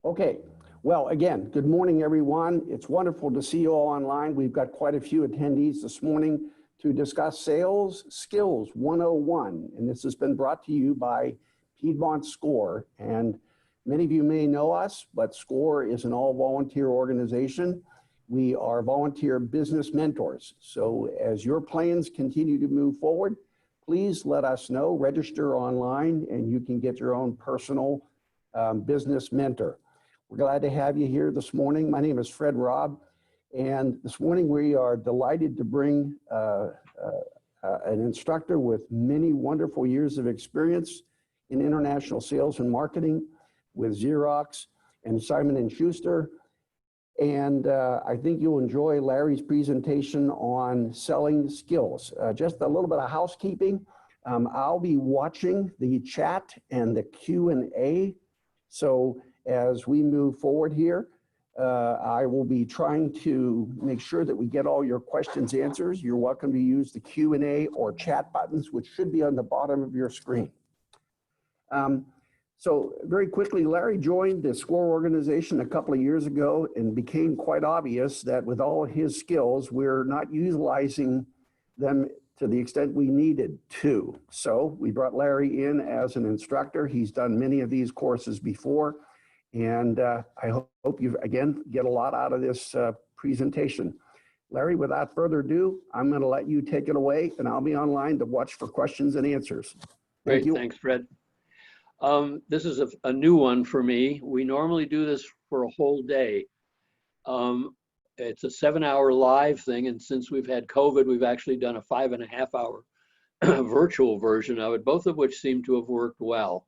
Okay, well, again, good morning, everyone. It's wonderful to see you all online. We've got quite a few attendees this morning to discuss Sales Skills 101, and this has been brought to you by Piedmont SCORE. And many of you may know us, but SCORE is an all-volunteer organization. We are volunteer business mentors. So as your plans continue to move forward, please let us know, register online, and you can get your own personal business mentor. We're glad to have you here this morning. My name is Fred Robb, and this morning we are delighted to bring an instructor with many wonderful years of experience in international sales and marketing with Xerox and Simon & Schuster. And I think you'll enjoy Larry's presentation on selling skills. Just a little bit of housekeeping. I'll be watching the chat and the Q&A. So as we move forward here, I will be trying to make sure that we get all your questions answered. You're welcome to use the Q&A or chat buttons, which should be on the bottom of your screen. So very quickly, Larry joined the SCORE organization a couple of years ago and became quite obvious that with all of his skills, we're not utilizing them to the extent we needed to. So we brought Larry in as an instructor. He's done many of these courses before. And I hope you, again, get a lot out of this presentation. Larry, without further ado, I'm going to let you take it away, and I'll be online to watch for questions and answers. Great, thanks, Fred. This is a new one for me. We normally do this for a whole day. It's a 7-hour live thing, and since we've had COVID, we've actually done a 5.5-hour virtual version of it, both of which seem to have worked well.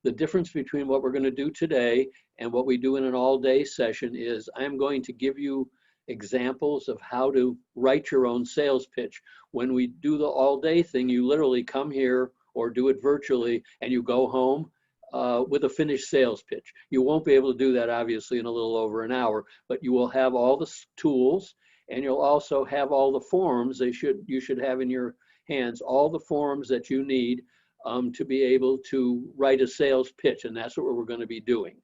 The difference between what we're going to do today and what we do in an all-day session is I'm going to give you examples of how to write your own sales pitch. When we do the all-day thing, you literally come here or do it virtually and you go home with a finished sales pitch. You won't be able to do that obviously in a little over an hour, but you will have all the tools, and you'll also have all the forms you should have in your hands, all the forms that you need to be able to write a sales pitch, and that's what we're going to be doing.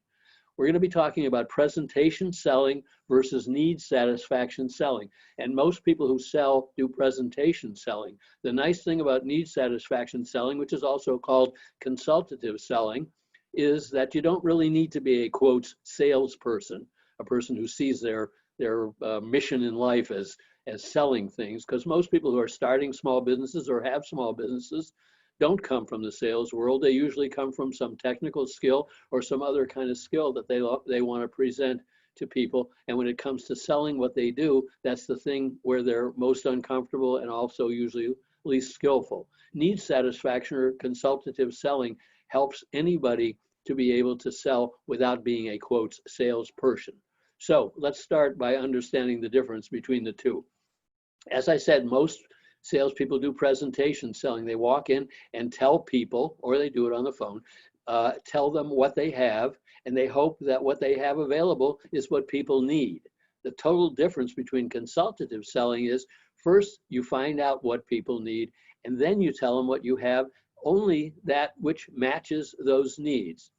We're going to be talking about presentation selling versus need satisfaction selling. And most people who sell do presentation selling. The nice thing about need satisfaction selling, which is also called consultative selling, is that you don't really need to be a, quote, salesperson, a person who sees their mission in life as selling things, because most people who are starting small businesses or have small businesses don't come from the sales world. They usually come from some technical skill or some other kind of skill that they want to present to people. And when it comes to selling what they do, that's the thing where they're most uncomfortable and also usually least skillful. Need satisfaction or consultative selling helps anybody to be able to sell without being a, quote, salesperson. So let's start by understanding the difference between the two. As I said, most salespeople do presentation selling. They walk in and tell people, or they do it on the phone, tell them what they have, and they hope that what they have available is what people need. The total difference between consultative selling is first you find out what people need, and then you tell them what you have, only that which matches those needs.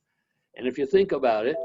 And if you think about it,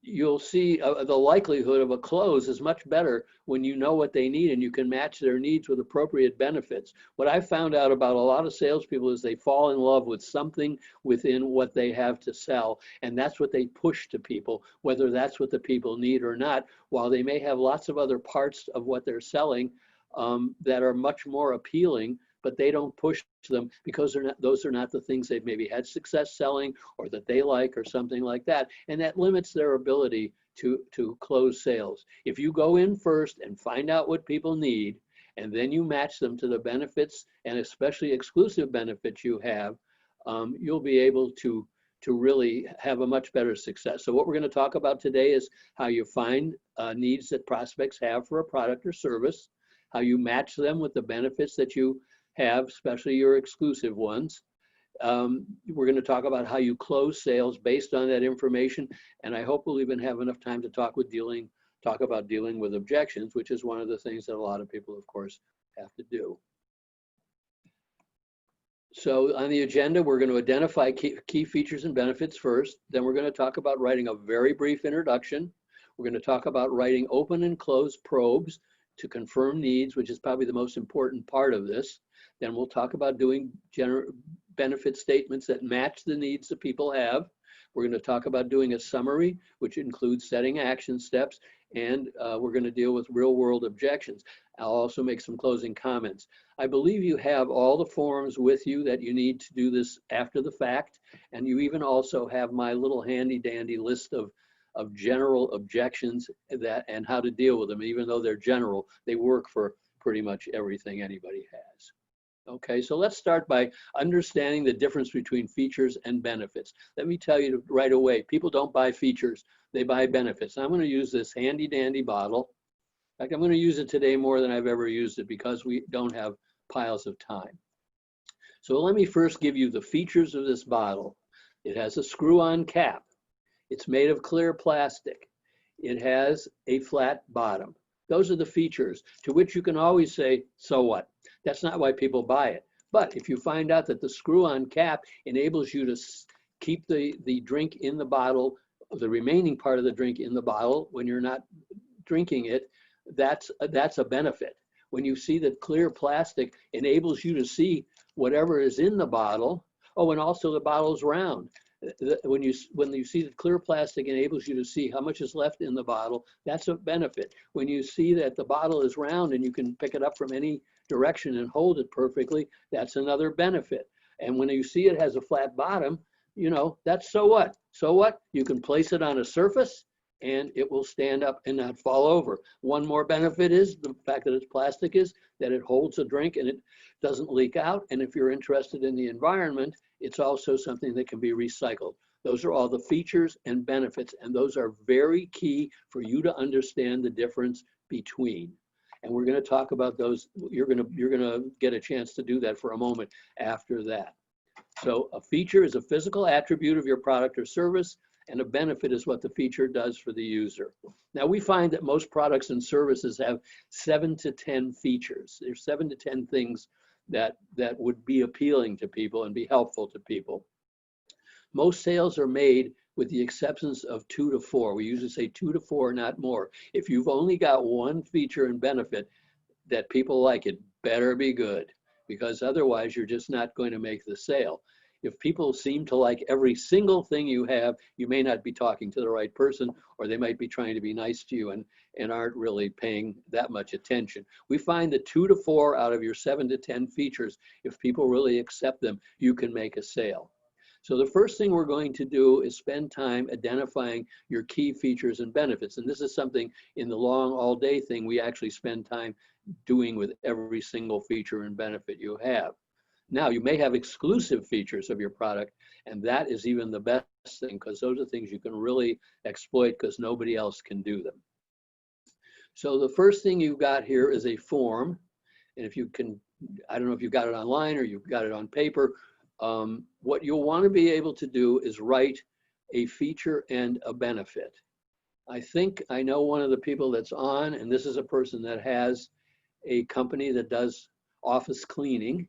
you'll see the likelihood of a close is much better when you know what they need and you can match their needs with appropriate benefits. What I found out about a lot of salespeople is they fall in love with something within what they have to sell, and that's what they push to people, whether that's what the people need or not, while they may have lots of other parts of what they're selling that are much more appealing, but they don't push them because those are not the things they've maybe had success selling or that they like or something like that. And that limits their ability to close sales. If you go in first and find out what people need, and then you match them to the benefits and especially exclusive benefits you have, you'll be able to really have a much better success. So what we're going to talk about today is how you find needs that prospects have for a product or service, how you match them with the benefits that you have, especially your exclusive ones. We're going to talk about how you close sales based on that information, and I hope we'll even have enough time to talk about dealing with objections, which is one of the things that a lot of people, of course, have to do. So on the agenda, we're going to identify key features and benefits first. Then we're going to talk about writing a very brief introduction. We're going to talk about writing open and closed probes to confirm needs, which is probably the most important part of this. Then we'll talk about doing benefit statements that match the needs that people have. We're going to talk about doing a summary, which includes setting action steps, and we're going to deal with real-world objections. I'll also make some closing comments. I believe you have all the forms with you that you need to do this after the fact, and you even also have my little handy-dandy list of general objections and how to deal with them. Even though they're general, they work for pretty much everything anybody has. Okay, so let's start by understanding the difference between features and benefits. Let me tell you right away, people don't buy features, they buy benefits. I'm going to use this handy dandy bottle. In fact, I'm going to use it today more than I've ever used it because we don't have piles of time. So let me first give you the features of this bottle. It has a screw-on cap. It's made of clear plastic. It has a flat bottom. Those are the features to which you can always say, so what? That's not why people buy it. But if you find out that the screw-on cap enables you to keep the drink in the bottle, the remaining part of the drink in the bottle when you're not drinking it, that's a benefit. When you see that clear plastic enables you to see whatever is in the bottle, oh, and also the bottle's round. When you see that clear plastic enables you to see how much is left in the bottle, that's a benefit. When you see that the bottle is round and you can pick it up from any direction and hold it perfectly, that's another benefit. And when you see it has a flat bottom, you know, that's so what? So what? You can place it on a surface and it will stand up and not fall over. One more benefit is the fact that it's plastic is that it holds a drink and it doesn't leak out. And if you're interested in the environment, it's also something that can be recycled. Those are all the features and benefits, and those are very key for you to understand the difference between. And we're going to talk about those. You're going to get a chance to do that for a moment after that. So a feature is a physical attribute of your product or service, and a benefit is what the feature does for the user. Now we find that most products and services have 7 to 10 features. There's 7 to 10 things that would be appealing to people and be helpful to people. Most sales are made with the exceptions of 2 to 4. We usually say 2 to 4, not more. If you've only got one feature and benefit that people like, it better be good, because otherwise you're just not going to make the sale. If people seem to like every single thing you have, you may not be talking to the right person, or they might be trying to be nice to you and aren't really paying that much attention. We find that 2 to 4 out of your 7 to 10 features, if people really accept them, you can make a sale. So the first thing we're going to do is spend time identifying your key features and benefits. And this is something in the long all day thing we actually spend time doing with every single feature and benefit you have. Now, you may have exclusive features of your product, and that is even the best thing, because those are things you can really exploit because nobody else can do them. So the first thing you've got here is a form. And if you can, I don't know if you got it online or you've got it on paper, what you'll want to be able to do is write a feature and a benefit. I think I know one of the people that's on, and this is a person that has a company that does office cleaning.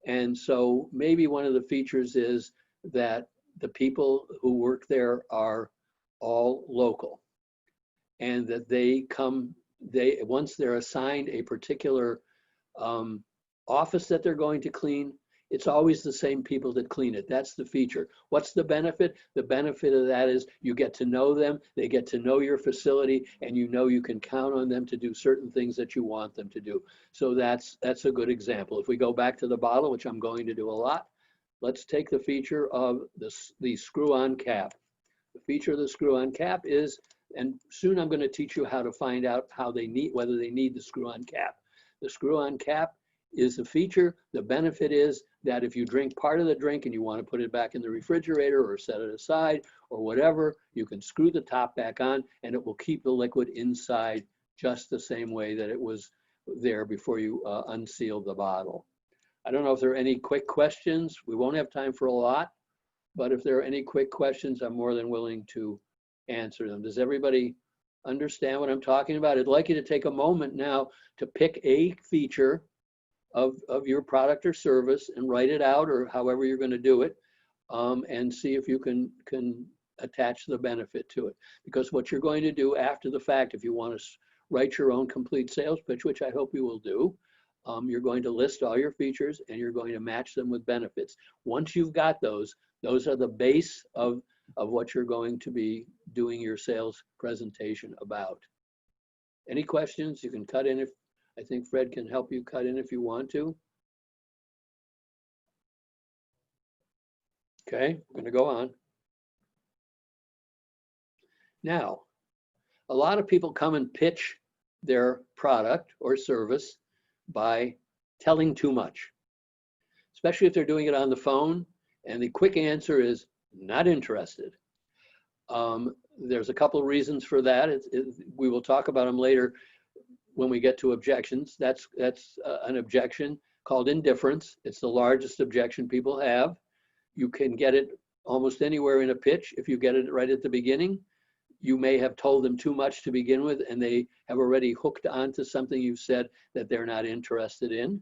And so maybe one of the features is that the people who work there are all local, and that once they're assigned a particular office that they're going to clean, it's always the same people that clean it. That's the feature. What's the benefit? The benefit of that is you get to know them, they get to know your facility, and you know you can count on them to do certain things that you want them to do. So that's a good example. If we go back to the bottle, which I'm going to do a lot, let's take the feature of the screw-on cap. The feature of the screw-on cap is, and soon I'm going to teach you how to find out whether they need the screw-on cap. The screw-on cap is a feature. The benefit is that if you drink part of the drink and you want to put it back in the refrigerator or set it aside or whatever, you can screw the top back on and it will keep the liquid inside just the same way that it was there before you unsealed the bottle. I don't know if there are any quick questions. We won't have time for a lot, but if there are any quick questions, I'm more than willing to answer them. Does everybody understand what I'm talking about? I'd like you to take a moment now to pick a feature of your product or service and write it out, or however you're going to do it, and see if you can attach the benefit to it. Because what you're going to do after the fact, if you want to write your own complete sales pitch, which I hope you will do, you're going to list all your features and you're going to match them with benefits. Once you've got those are the base of what you're going to be doing your sales presentation about. Any questions? You can cut in if, I think Fred can help you cut in if you want to. Okay, we're going to go on. Now, a lot of people come and pitch their product or service by telling too much, especially if they're doing it on the phone, and the quick answer is not interested. There's a couple of reasons for that. We will talk about them later when we get to objections. That's an objection called indifference. It's the largest objection people have. You can get it almost anywhere in a pitch. If you get it right at the beginning, you may have told them too much to begin with, and they have already hooked onto something you've said that they're not interested in.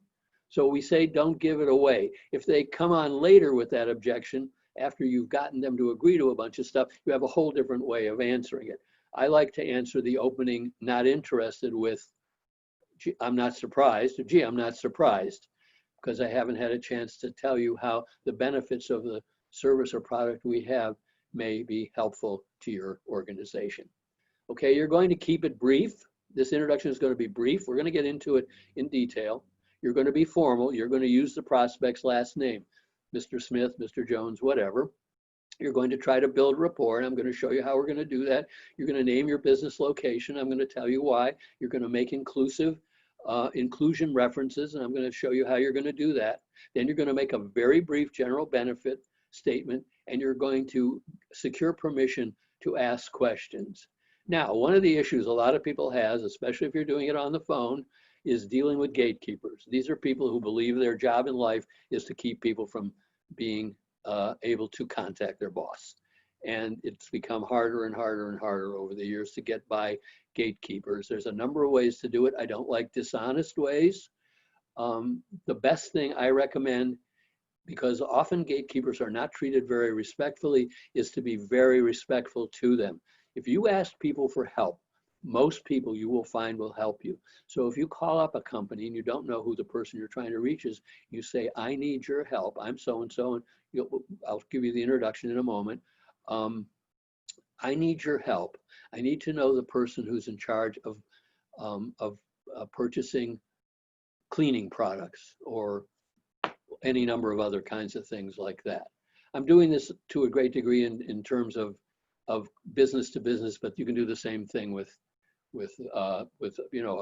So we say, don't give it away. If they come on later with that objection, after you've gotten them to agree to a bunch of stuff, you have a whole different way of answering it. I like to answer the opening not interested with, gee, I'm not surprised, or gee, I'm not surprised, because I haven't had a chance to tell you how the benefits of the service or product we have may be helpful to your organization. Okay, you're going to keep it brief. This introduction is going to be brief. We're going to get into it in detail. You're going to be formal. You're going to use the prospect's last name, Mr. Smith, Mr. Jones, whatever. You're going to try to build rapport, and I'm going to show you how we're going to do that. You're going to name your business location. I'm going to tell you why. You're going to make inclusion references, and I'm going to show you how you're going to do that. Then you're going to make a very brief general benefit statement, and you're going to secure permission to ask questions. Now, one of the issues a lot of people has, especially if you're doing it on the phone, is dealing with gatekeepers. These are people who believe their job in life is to keep people from being able to contact their boss. And it's become harder and harder and harder over the years to get by gatekeepers. There's a number of ways to do it. I don't like dishonest ways. The best thing I recommend, because often gatekeepers are not treated very respectfully, is to be very respectful to them. If you ask people for help, most people you will find will help you. So if you call up a company and you don't know who the person you're trying to reach is, you say, I need your help. I'm so-and-so, and I'll give you the introduction in a moment. I need your help. I need to know the person who's in charge of purchasing cleaning products or any number of other kinds of things like that. I'm doing this to a great degree in terms of business to business, but you can do the same thing with a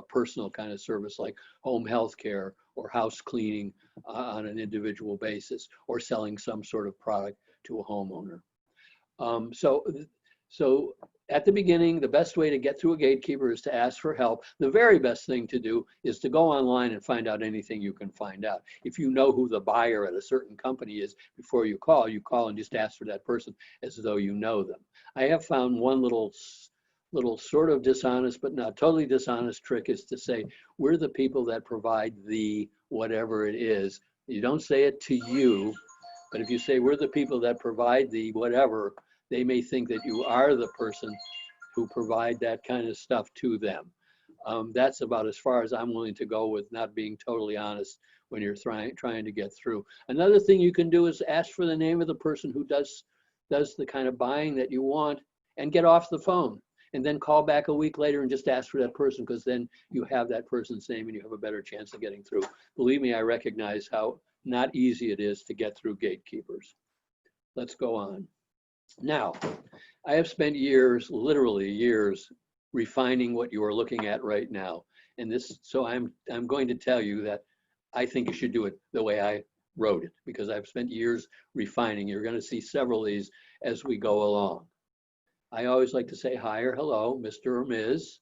personal kind of service like home health care or house cleaning on an individual basis, or selling some sort of product to a homeowner. So at the beginning, the best way to get through a gatekeeper is to ask for help. The very best thing to do is to go online and find out anything you can find out. If you know who the buyer at a certain company is before you call and just ask for that person as though you know them. I have found one little sort of dishonest, but not totally dishonest trick is to say, we're the people that provide the whatever it is. You don't say it to you, but if you say we're the people that provide the whatever, they may think that you are the person who provide that kind of stuff to them. That's about as far as I'm willing to go with not being totally honest when you're trying to get through. Another thing you can do is ask for the name of the person who does the kind of buying that you want, and get off the phone. And then call back a week later and just ask for that person, because then you have that person's name and you have a better chance of getting through. Believe me, I recognize how not easy it is to get through gatekeepers. Let's go on. Now, I have spent years, literally years, refining what you are looking at right now. And so I'm going to tell you that I think you should do it the way I wrote it, because I've spent years refining. You're going to see several of these as we go along. I always like to say hi or hello, Mr. or Ms.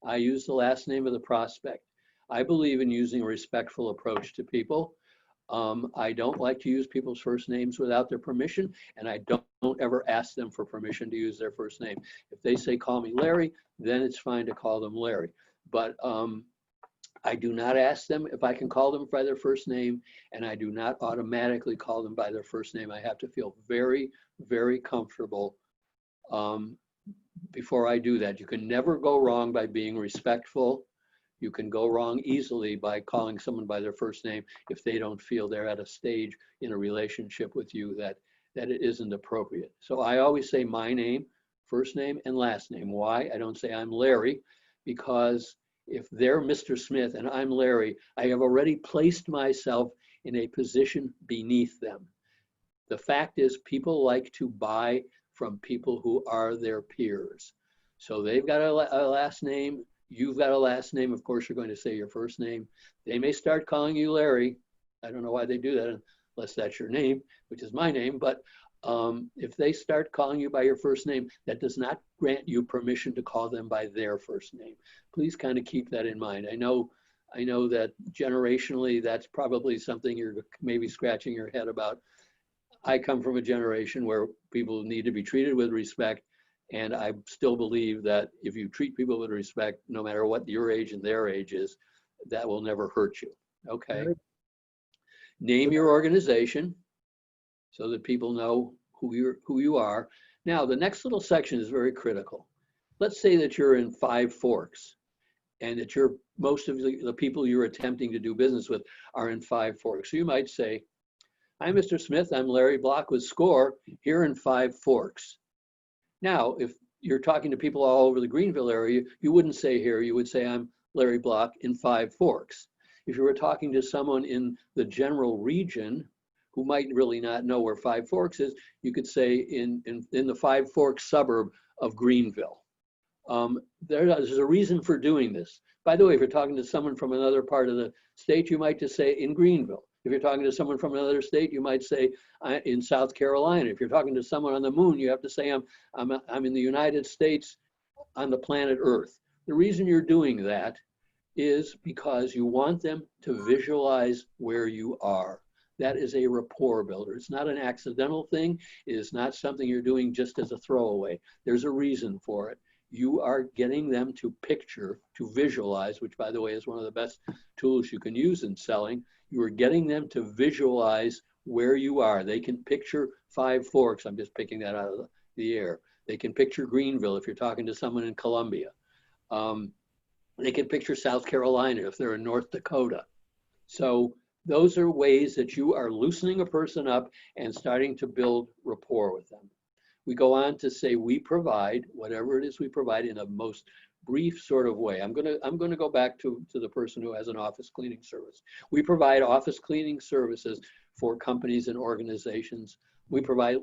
I use the last name of the prospect. I believe in using a respectful approach to people. I don't like to use people's first names without their permission, and I don't ever ask them for permission to use their first name. If they say, call me Larry, then it's fine to call them Larry. But I do not ask them if I can call them by their first name, and I do not automatically call them by their first name. I have to feel very, very comfortable before I do that. You can never go wrong by being respectful. You can go wrong easily by calling someone by their first name if they don't feel they're at a stage in a relationship with you that it isn't appropriate. So I always say my name, first name, and last name. Why? I don't say I'm Larry, because if they're Mr. Smith and I'm Larry, I have already placed myself in a position beneath them. The fact is, people like to buy from people who are their peers. So they've got a last name, you've got a last name. Of course, you're going to say your first name. They may start calling you Larry. I don't know why they do that unless that's your name, which is my name. But if they start calling you by your first name, that does not grant you permission to call them by their first name. Please kind of keep that in mind. I know that generationally, that's probably something you're maybe scratching your head about. I come from a generation where people need to be treated with respect. And I still believe that if you treat people with respect, no matter what your age and their age is, that will never hurt you. Okay. Name your organization so that people know who you are. Now, the next little section is very critical. Let's say that you're in Five Forks and that most of the people you're attempting to do business with are in Five Forks. So you might say, "Hi, Mr. Smith, I'm Larry Block with SCORE here in Five Forks." Now, if you're talking to people all over the Greenville area, you wouldn't say here, you would say, "I'm Larry Block in Five Forks." If you were talking to someone in the general region who might really not know where Five Forks is, you could say in the Five Forks suburb of Greenville. There's a reason for doing this. By the way, if you're talking to someone from another part of the state, you might just say in Greenville. If you're talking to someone from another state, you might say in South Carolina. If you're talking to someone on the moon, you have to say I'm in the United States on the planet Earth. The reason you're doing that is because you want them to visualize where you are. That is a rapport builder. It's not an accidental thing. It is not something you're doing just as a throwaway. There's a reason for it. You are getting them to picture, to visualize, which by the way is one of the best tools you can use in selling. You are getting them to visualize where you are. They can picture Five Forks. I'm just picking that out of the air. They can picture Greenville if you're talking to someone in Columbia. They can picture South Carolina if they're in North Dakota. So those are ways that you are loosening a person up and starting to build rapport with them. We go on to say we provide whatever it is we provide in a most brief sort of way. I'm gonna go back to the person who has an office cleaning service. We provide office cleaning services for companies and organizations. We provide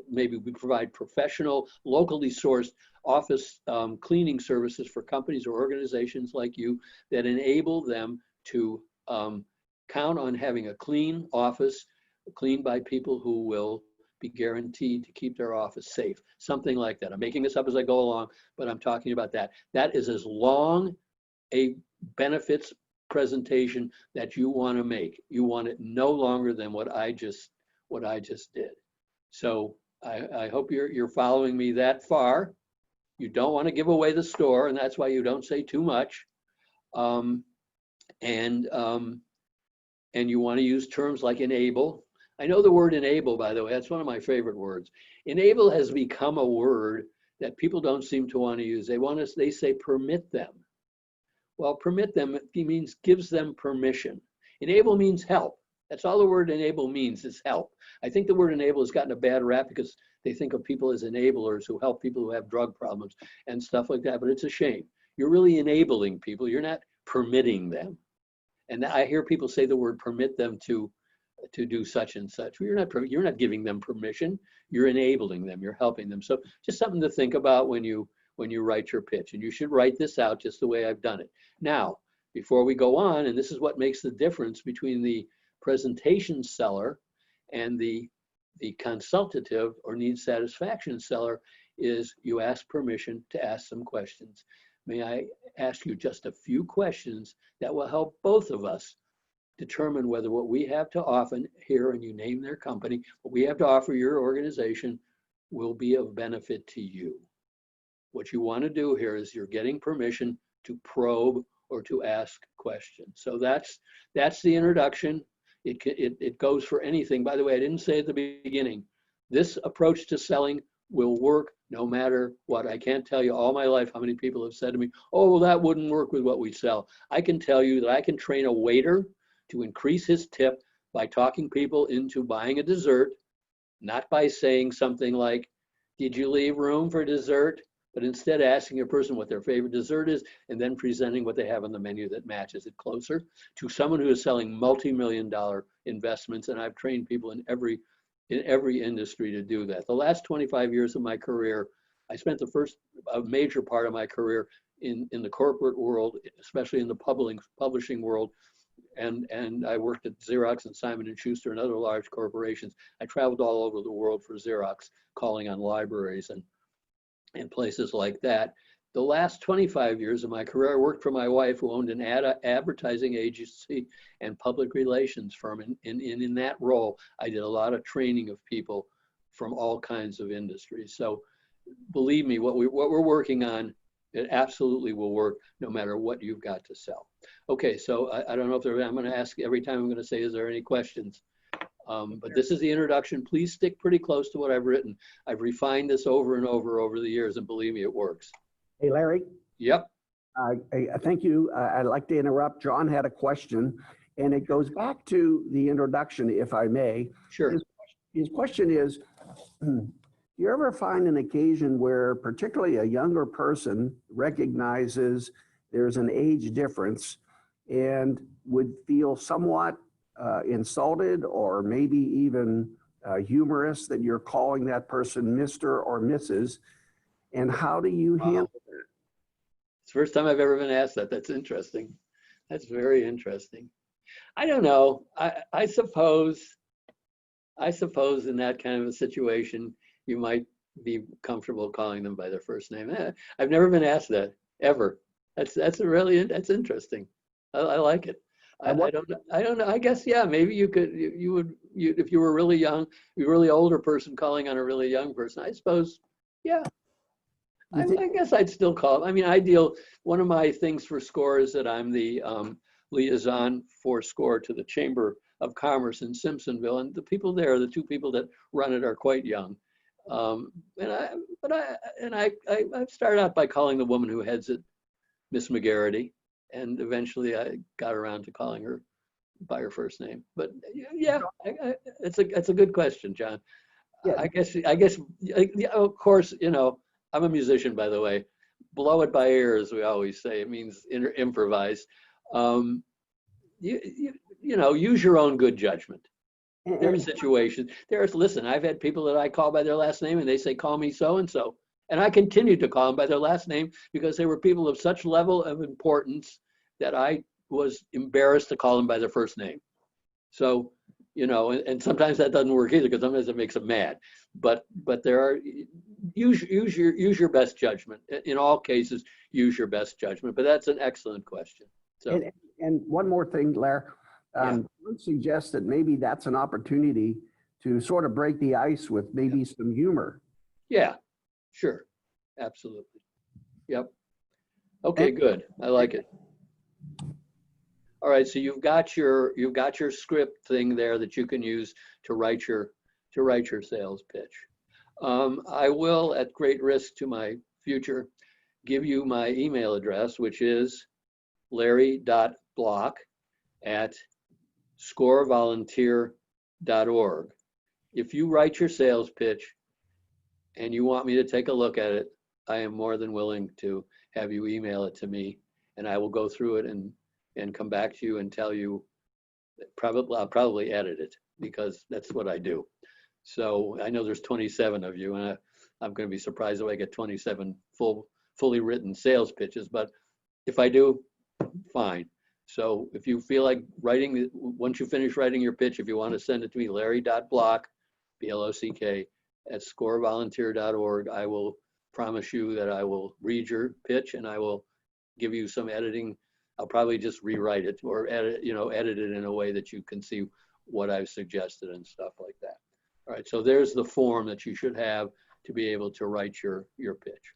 professional, locally sourced office cleaning services for companies or organizations like you that enable them to count on having a clean office, cleaned by people who will be guaranteed to keep their office safe. Something like that. I'm making this up as I go along, but I'm talking about that. That is as long a benefits presentation that you want to make. You want it no longer than what I just did. So I hope you're following me that far. You don't want to give away the store, and that's why you don't say too much. And you want to use terms like enable. I know the word enable, by the way, that's one of my favorite words. Enable has become a word that people don't seem to want to use. They say permit them. Well, permit them, it means gives them permission. Enable means help. That's all the word enable means, is help. I think the word enable has gotten a bad rap because they think of people as enablers who help people who have drug problems and stuff like that, but it's a shame. You're really enabling people, you're not permitting them. And I hear people say the word permit them to do such and such. You're not giving them permission, you're enabling them, you're helping them. So just something to think about when you write your pitch, and you should write this out just the way I've done it. Now, before we go on, and this is what makes the difference between the presentation seller and the consultative or needs satisfaction seller, is you ask permission to ask some questions. May I ask you just a few questions that will help both of us determine whether what we have to offer here, and you name their company, what we have to offer your organization will be of benefit to you. What you want to do here is you're getting permission to probe or to ask questions. So that's the introduction. It goes for anything. By the way, I didn't say at the beginning, this approach to selling will work no matter what. I can't tell you all my life how many people have said to me, oh, well, that wouldn't work with what we sell. I can tell you that I can train a waiter to increase his tip by talking people into buying a dessert, not by saying something like, did you leave room for dessert? But instead asking a person what their favorite dessert is and then presenting what they have on the menu that matches it closer to someone who is selling multi-million-dollar investments. And I've trained people in every industry to do that. The last 25 years of my career, I spent a major part of my career in the corporate world, especially in the publishing world. And I worked at Xerox and Simon & Schuster and other large corporations. I traveled all over the world for Xerox, calling on libraries and places like that. The last 25 years of my career, I worked for my wife, who owned an advertising agency and public relations firm. And in that role, I did a lot of training of people from all kinds of industries. So believe me, what we're working on, it absolutely will work no matter what you've got to sell. Okay, so I don't know if I'm going to ask every time I'm going to say, is there any questions? But this is the introduction. Please stick pretty close to what I've written. I've refined this over and over the years, and believe me, it works. Hey, Larry. Yep. Thank you. I'd like to interrupt. John had a question, and it goes back to the introduction, if I may. Sure. His question is, do you ever find an occasion where particularly a younger person recognizes there's an age difference and would feel somewhat insulted or maybe even humorous that you're calling that person Mr. or Mrs.? And how do you handle that? It's the first time I've ever been asked that. That's interesting. That's very interesting. I don't know. I suppose in that kind of a situation, you might be comfortable calling them by their first name. I've never been asked that, ever. That's interesting. I like it. I don't know. I guess, yeah, maybe you could, if you were really young, you're a really older person calling on a really young person, I suppose, yeah. I guess I'd still call. I mean, one of my things for SCORE is that I'm the liaison for SCORE to the Chamber of Commerce in Simpsonville, and the people there, the two people that run it, are quite young. And I started out by calling the woman who heads it Miss McGarity, and eventually I got around to calling her by her first name. But yeah, it's a good question, John. Yeah. I guess, yeah, of course, I'm a musician, by the way. Blow it by ear, as we always say. It means improvise. Use your own good judgment. There are situations. Listen, I've had people that I call by their last name and they say, call me so-and-so. And I continue to call them by their last name because they were people of such level of importance that I was embarrassed to call them by their first name. So, and sometimes that doesn't work either because sometimes it makes them mad. But there are, use your best judgment. In all cases, use your best judgment. But that's an excellent question. So, and one more thing, Larry. I would suggest that maybe that's an opportunity to sort of break the ice with maybe some humor. Yeah, sure. Absolutely. Yep. Okay, good. I like it. All right, so you've got your script thing there that you can use to write your sales pitch. I will, at great risk to my future, give you my email address, which is larry.block@scorevolunteer.org. If you write your sales pitch and you want me to take a look at it, I am more than willing to have you email it to me, and I will go through it and come back to you and tell you. I'll probably edit it because that's what I do. So I know there's 27 of you, and I'm going to be surprised if I get 27 fully written sales pitches. But if I do, fine. So if you feel like writing, once you finish writing your pitch, if you want to send it to me, larry.block, BLOCK, @scorevolunteer.org, I will promise you that I will read your pitch and I will give you some editing. I'll probably just rewrite it or edit it in a way that you can see what I've suggested and stuff like that. All right, so there's the form that you should have to be able to write your pitch.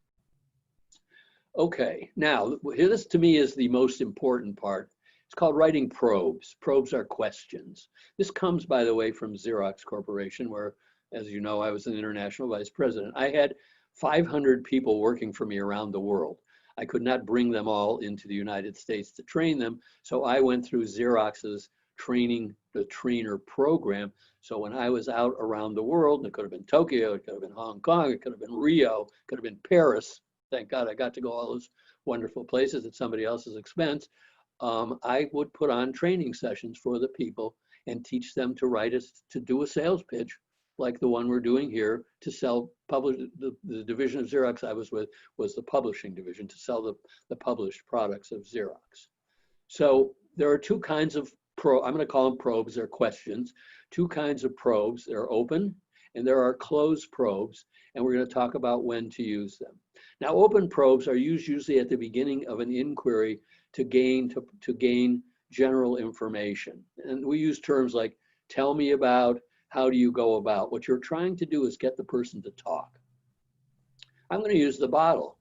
Okay, now here, this to me is the most important part. It's called writing probes. Probes are questions. This comes, by the way, from Xerox Corporation, where, as you know, I was an international vice president. I had 500 people working for me around the world. I could not bring them all into the United States to train them, so I went through Xerox's training the trainer program. So when I was out around the world, and it could have been Tokyo, it could have been Hong Kong, it could have been Rio, it could have been Paris. Thank God I got to go all those wonderful places at somebody else's expense. I would put on training sessions for the people and teach them to to do a sales pitch like the one we're doing here to sell, the division of Xerox I was with was the publishing division, to sell the published products of Xerox. So there are two kinds of I'm going to call them probes, they're questions. Two kinds of probes, they're open and there are closed probes, and we're going to talk about when to use them. Now, open probes are used usually at the beginning of an inquiry to gain general information. And we use terms like tell me about, how do you go about. What you're trying to do is get the person to talk. I'm going to use the bottle.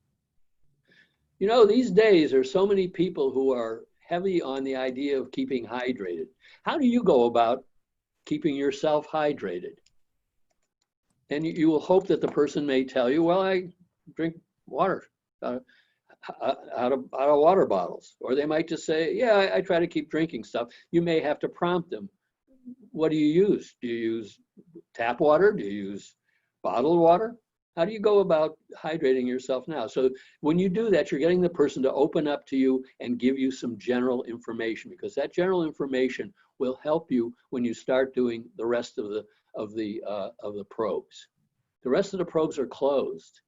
You know, these days there's so many people who are heavy on the idea of keeping hydrated. How do you go about keeping yourself hydrated? And you will hope that the person may tell you, well, I drink water out of water bottles. Or they might just say, yeah, I try to keep drinking stuff. You may have to prompt them. What do you use? Do you use tap water? Do you use bottled water? How do you go about hydrating yourself now? So when you do that, you're getting the person to open up to you and give you some general information, because that general information will help you when you start doing the rest of the probes. The rest of the probes are closed.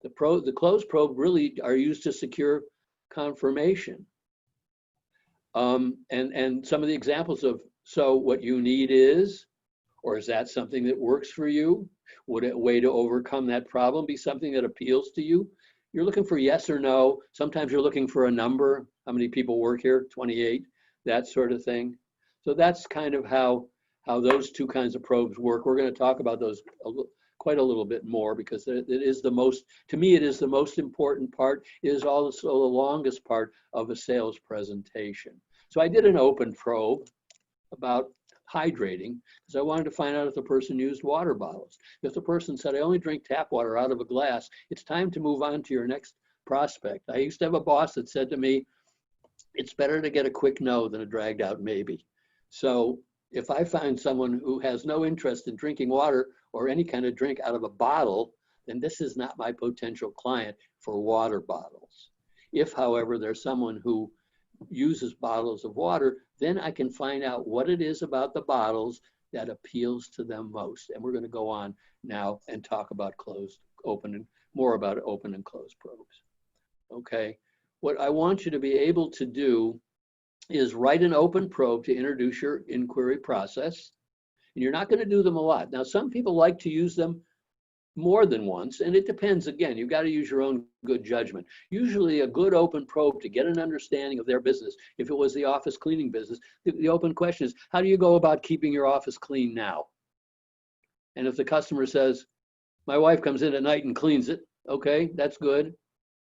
The closed probe really are used to secure confirmation. And some of the examples of, so what you need is, or is that something that works for you? Would a way to overcome that problem be something that appeals to you? You're looking for yes or no. Sometimes you're looking for a number. How many people work here? 28, that sort of thing. So that's kind of how those two kinds of probes work. We're going to talk about those quite a little bit more, because it is the most, to me, it is the most important part. It is also the longest part of a sales presentation. So I did an open probe about hydrating, because I wanted to find out if the person used water bottles. If the person said, I only drink tap water out of a glass, it's time to move on to your next prospect. I used to have a boss that said to me, it's better to get a quick no than a dragged out maybe. So if I find someone who has no interest in drinking water or any kind of drink out of a bottle, then this is not my potential client for water bottles. If, however, there's someone who uses bottles of water, then I can find out what it is about the bottles that appeals to them most. And we're going to go on now and talk about more about open and closed probes. Okay, what I want you to be able to do is write an open probe to introduce your inquiry process. And you're not going to do them a lot. Now, some people like to use them more than once, and it depends. Again, you've got to use your own good judgment. Usually a good open probe to get an understanding of their business, if it was the office cleaning business, the open question is, how do you go about keeping your office clean now? And if the customer says, my wife comes in at night and cleans it, okay, that's good.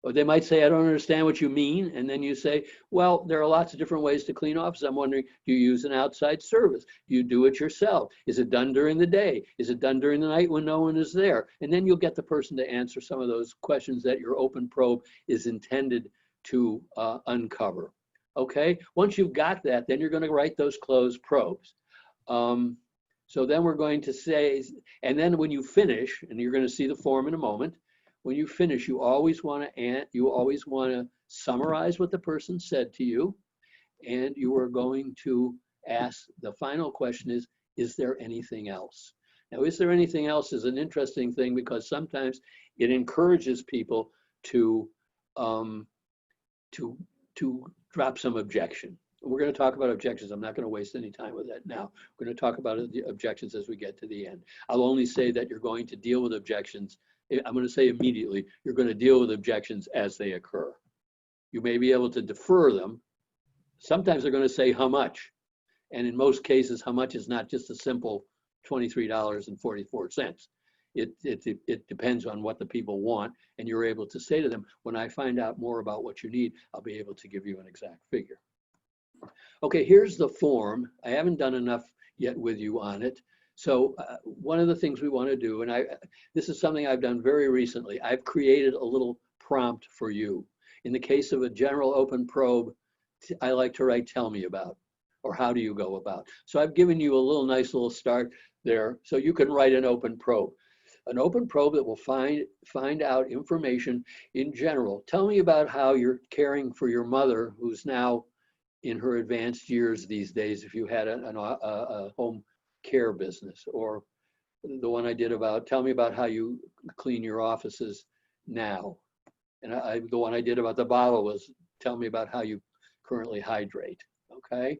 Or they might say, I don't understand what you mean. And then you say, well, there are lots of different ways to clean offices. I'm wondering, do you use an outside service? Do you do it yourself? Is it done during the day? Is it done during the night when no one is there? And then you'll get the person to answer some of those questions that your open probe is intended to uncover. Okay, once you've got that, then you're going to write those closed probes. So then we're going to say, and then when you finish, and you're going to see the form in a moment, when you finish, you always want to summarize what the person said to you, and you are going to ask, the final question is there anything else? Now, is there anything else is an interesting thing, because sometimes it encourages people to drop some objection. We're going to talk about objections. I'm not going to waste any time with that now. We're going to talk about the objections as we get to the end. I'll only say that you're going to deal with objections. I'm going to say immediately, you're going to deal with objections as they occur. You may be able to defer them. Sometimes they're going to say how much. And in most cases, how much is not just a simple $23.44. It depends on what the people want, and you're able to say to them, when I find out more about what you need, I'll be able to give you an exact figure. Okay, here's the form. I haven't done enough yet with you on it. So one of the things we want to do, and this is something I've done very recently, I've created a little prompt for you. In the case of a general open probe, I like to write, tell me about, or how do you go about. So I've given you a nice little start there, so you can write an open probe. An open probe that will find out information in general. Tell me about how you're caring for your mother, who's now in her advanced years these days, if you had a home care business, or the one I did about, tell me about how you clean your offices now. And the one I did about the bottle was, tell me about how you currently hydrate, okay?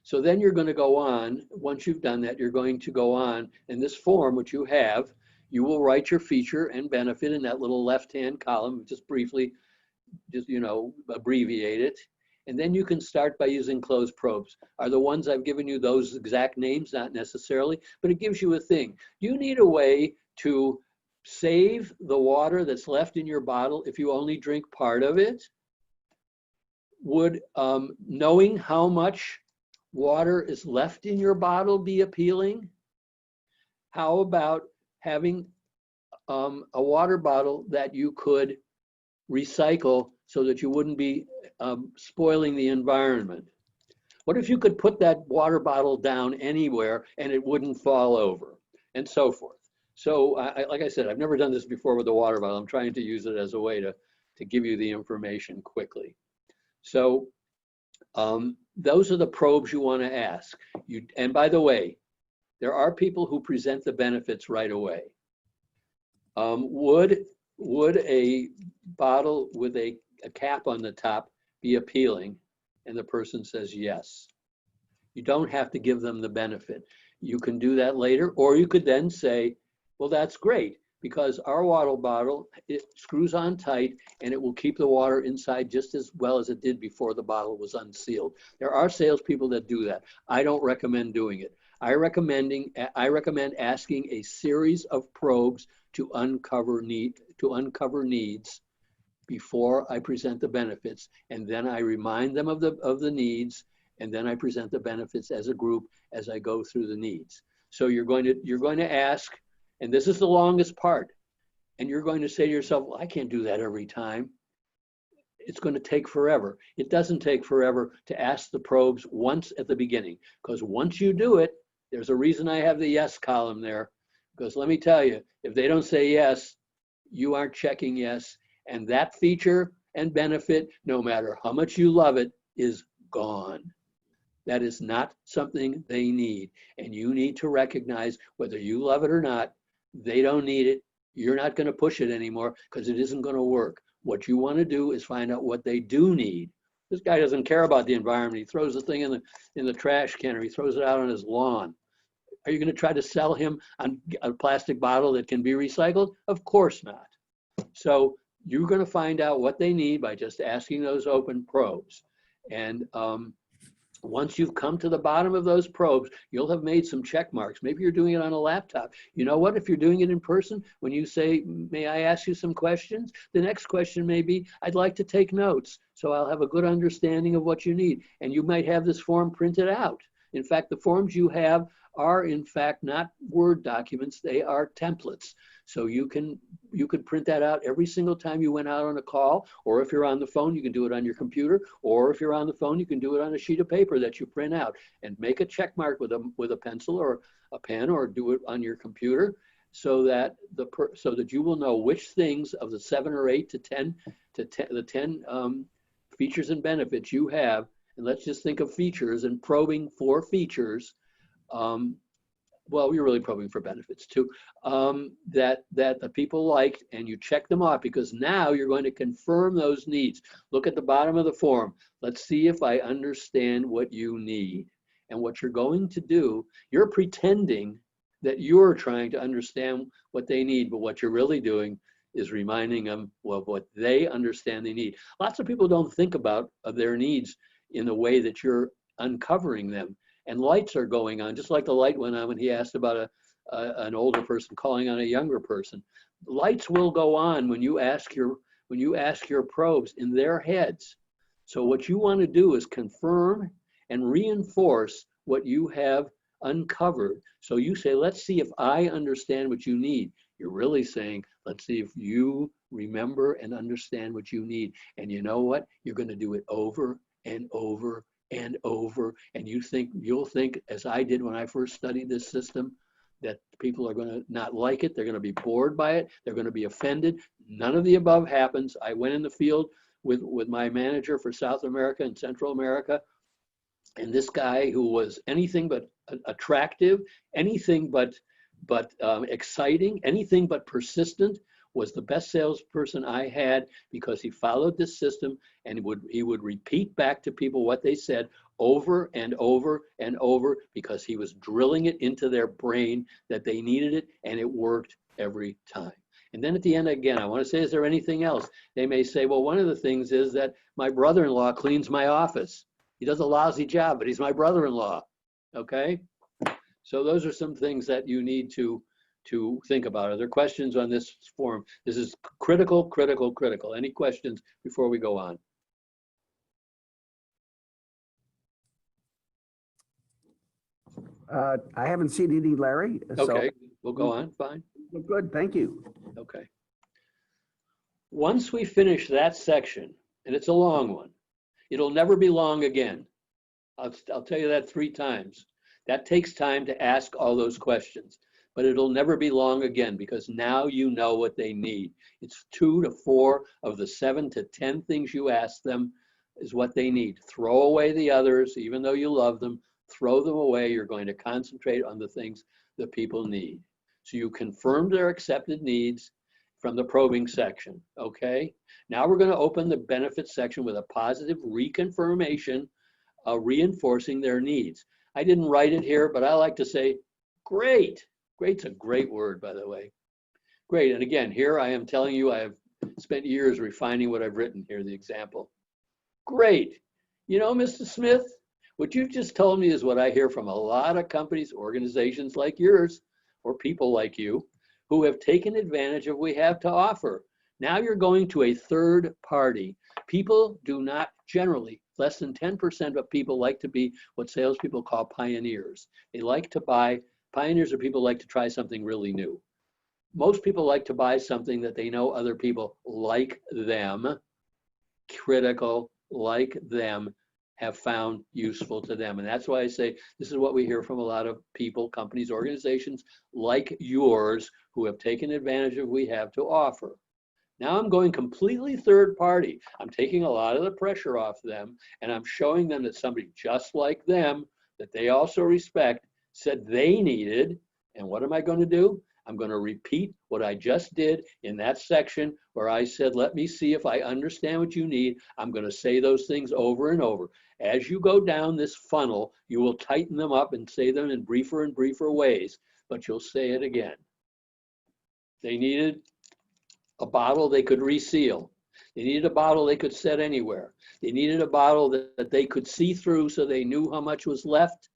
So then you're going to go on, once you've done that, you're going to go on in this form, which you have, you will write your feature and benefit in that little left-hand column, just briefly, abbreviate it. And then you can start by using closed probes. Are the ones I've given you those exact names? Not necessarily, but it gives you a thing. You need a way to save the water that's left in your bottle if you only drink part of it. Would knowing how much water is left in your bottle be appealing? How about having a water bottle that you could recycle so that you wouldn't be spoiling the environment? What if you could put that water bottle down anywhere and it wouldn't fall over, and so forth? So like I said, I've never done this before with the water bottle. I'm trying to use it as a way to give you the information quickly. So those are the probes you want to ask. And by the way, there are people who present the benefits right away. Would a bottle with a cap on the top be appealing? And the person says yes. You don't have to give them the benefit. You can do that later, or you could then say, well, that's great, because our water bottle, it screws on tight and it will keep the water inside just as well as it did before the bottle was unsealed. There are salespeople that do that. I don't recommend doing it. I recommend asking a series of probes to uncover needs before I present the benefits, and then I remind them of the needs, and then I present the benefits as a group as I go through the needs. So you're going to ask, and this is the longest part, and you're going to say to yourself, well, I can't do that every time. It's going to take forever. It doesn't take forever to ask the probes once at the beginning, because once you do it, there's a reason I have the yes column there, because let me tell you, if they don't say yes, you aren't checking yes, and that feature and benefit, no matter how much you love it, is gone. That is not something they need, and you need to recognize whether you love it or not, they don't need it. You're not going to push it anymore because it isn't going to work. What you want to do is find out what they do need. This guy doesn't care about the environment. He throws the thing in the trash can, or he throws it out on his lawn. Are you going to try to sell him a plastic bottle that can be recycled? Of course not. So you're going to find out what they need by just asking those open probes. And once you've come to the bottom of those probes, you'll have made some check marks. Maybe you're doing it on a laptop. You know what? If you're doing it in person, when you say, may I ask you some questions? The next question may be, I'd like to take notes, so I'll have a good understanding of what you need. And you might have this form printed out. In fact, the forms you have are in fact not Word documents, they are templates. So you could print that out every single time you went out on a call, or if you're on the phone, you can do it on your computer, or if you're on the phone, you can do it on a sheet of paper that you print out and make a check mark with a pencil or a pen, or do it on your computer, so that you will know which things of the 7 or 8 to 10 the 10 features and benefits you have. And let's just think of features and probing for features. Well, you're really probing for benefits too, that the people liked, and you check them off, because now you're going to confirm those needs. Look at the bottom of the form. Let's see if I understand what you need. And what you're going to do, you're pretending that you're trying to understand what they need, but what you're really doing is reminding them of what they understand they need. Lots of people don't think about their needs in the way that you're uncovering them. And lights are going on, just like the light went on when he asked about an older person calling on a younger person. Lights will go on when you ask your probes in their heads. So what you want to do is confirm and reinforce what you have uncovered. So you say, let's see if I understand what you need. You're really saying, let's see if you remember and understand what you need. And you know what? You're going to do it over and over and over. And you'll think, as I did when I first studied this system, that people are going to not like it. They're going to be bored by it. They're going to be offended. None of the above happens. I went in the field with my manager for South America and Central America. And this guy who was anything but attractive, anything but exciting, anything but persistent, was the best salesperson I had, because he followed this system, and he would repeat back to people what they said over and over and over, because he was drilling it into their brain that they needed it, and it worked every time. And then at the end, again, I want to say, is there anything else? They may say, well, one of the things is that my brother-in-law cleans my office. He does a lousy job, but he's my brother-in-law, okay? So those are some things that you need to think about. Are there questions on this forum? This is critical, critical, critical. Any questions before we go on? I haven't seen any, Larry. Okay, we'll go on, fine. Good, thank you. Okay. Once we finish that section, and it's a long one, it'll never be long again. I'll tell you that 3 times. That takes time to ask all those questions, but it'll never be long again, because now you know what they need. It's 2 to 4 of the 7 to 10 things you ask them is what they need. Throw away the others, even though you love them, throw them away. You're going to concentrate on the things that people need. So you confirmed their accepted needs from the probing section, okay? Now we're going to open the benefits section with a positive reconfirmation, reinforcing their needs. I didn't write it here, but I like to say, great. Great's a great word, by the way. Great, and again, here I am telling you, I have spent years refining what I've written here, the example. Great. You know, Mr. Smith, what you've just told me is what I hear from a lot of companies, organizations like yours, or people like you, who have taken advantage of what we have to offer. Now you're going to a third party. People do not generally, less than 10% of people like to be what salespeople call pioneers. They like to buy, pioneers are people who like to try something really new. Most people like to buy something that they know other people like them, critical, like them, have found useful to them. And that's why I say this is what we hear from a lot of people, companies, organizations like yours who have taken advantage of what we have to offer. Now I'm going completely third party. I'm taking a lot of the pressure off them, and I'm showing them that somebody just like them, that they also respect, said they needed. And what am I going to do? I'm going to repeat what I just did in that section where I said, let me see if I understand what you need. I'm going to say those things over and over. As you go down this funnel, you will tighten them up and say them in briefer and briefer ways, but you'll say it again. They needed a bottle they could reseal. They needed a bottle they could set anywhere. They needed a bottle that they could see through so they knew how much was left.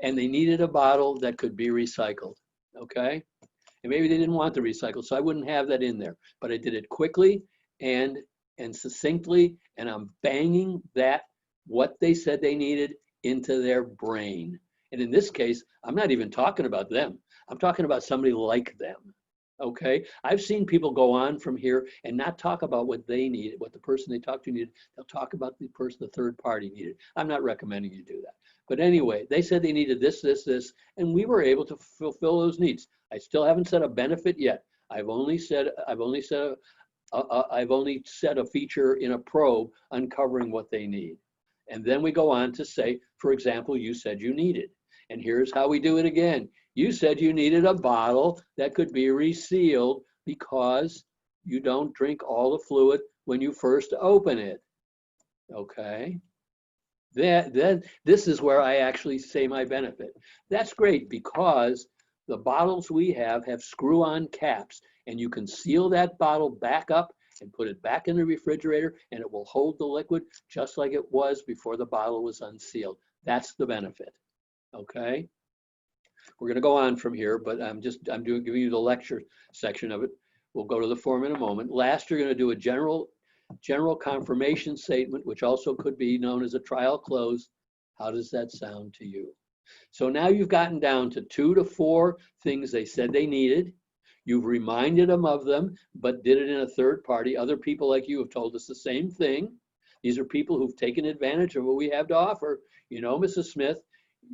And they needed a bottle that could be recycled, okay? And maybe they didn't want the recycle, so I wouldn't have that in there. But I did it quickly and succinctly, and I'm banging that, what they said they needed, into their brain. And in this case, I'm not even talking about them. I'm talking about somebody like them, okay? I've seen people go on from here and not talk about what they needed, what the person they talked to needed. They'll talk about the person the third party needed. I'm not recommending you do that. But anyway, they said they needed this, this, this, and we were able to fulfill those needs. I still haven't said a benefit yet. I've only said a feature in a probe uncovering what they need. And then we go on to say, for example, you said you needed. And here's how we do it again. You said you needed a bottle that could be resealed because you don't drink all the fluid when you first open it. Okay. Then this is where I actually say my benefit. That's great because the bottles we have screw-on caps, and you can seal that bottle back up and put it back in the refrigerator, and it will hold the liquid just like it was before the bottle was unsealed. That's the benefit, okay? We're going to go on from here, but giving you the lecture section of it. We'll go to the form in a moment. Last, you're going to do a general confirmation statement, which also could be known as a trial close. How does that sound to you? So now you've gotten down to 2 to 4 things they said they needed. You've reminded them of them, but did it in a third party. Other people like you have told us the same thing. These are people who've taken advantage of what we have to offer. You know, Mrs. Smith,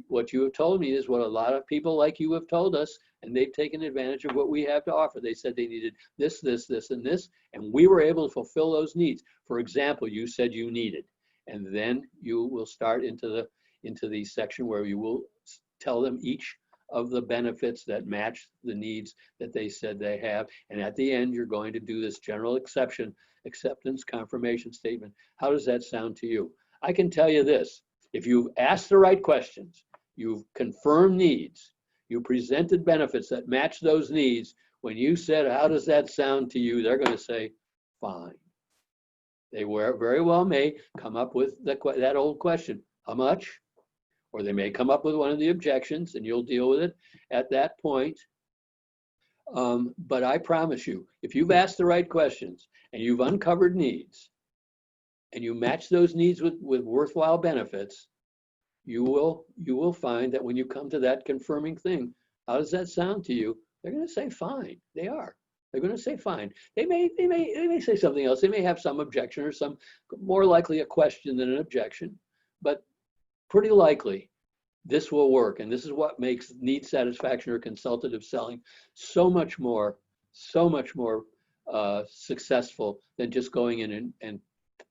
what you have told me is what a lot of people like you have told us, and they've taken advantage of what we have to offer. They said they needed this, this, this, and this, and we were able to fulfill those needs. For example, you said you needed, and then you will start into the section where you will tell them each of the benefits that match the needs that they said they have. And at the end, you're going to do this general acceptance confirmation statement. How does that sound to you? I can tell you this, if you've asked the right questions, you've confirmed needs, you presented benefits that match those needs, when you said, how does that sound to you? They're going to say, fine. They very well may come up with that old question, how much? Or they may come up with one of the objections, and you'll deal with it at that point. But I promise you, if you've asked the right questions and you've uncovered needs, and you match those needs with worthwhile benefits, you will find that when you come to that confirming thing, how does that sound to you? They're going to say fine. They are. They're going to say fine. They may say something else. They may have some objection or some, more likely a question than an objection, but pretty likely this will work. And this is what makes need satisfaction or consultative selling so much more successful than just going in and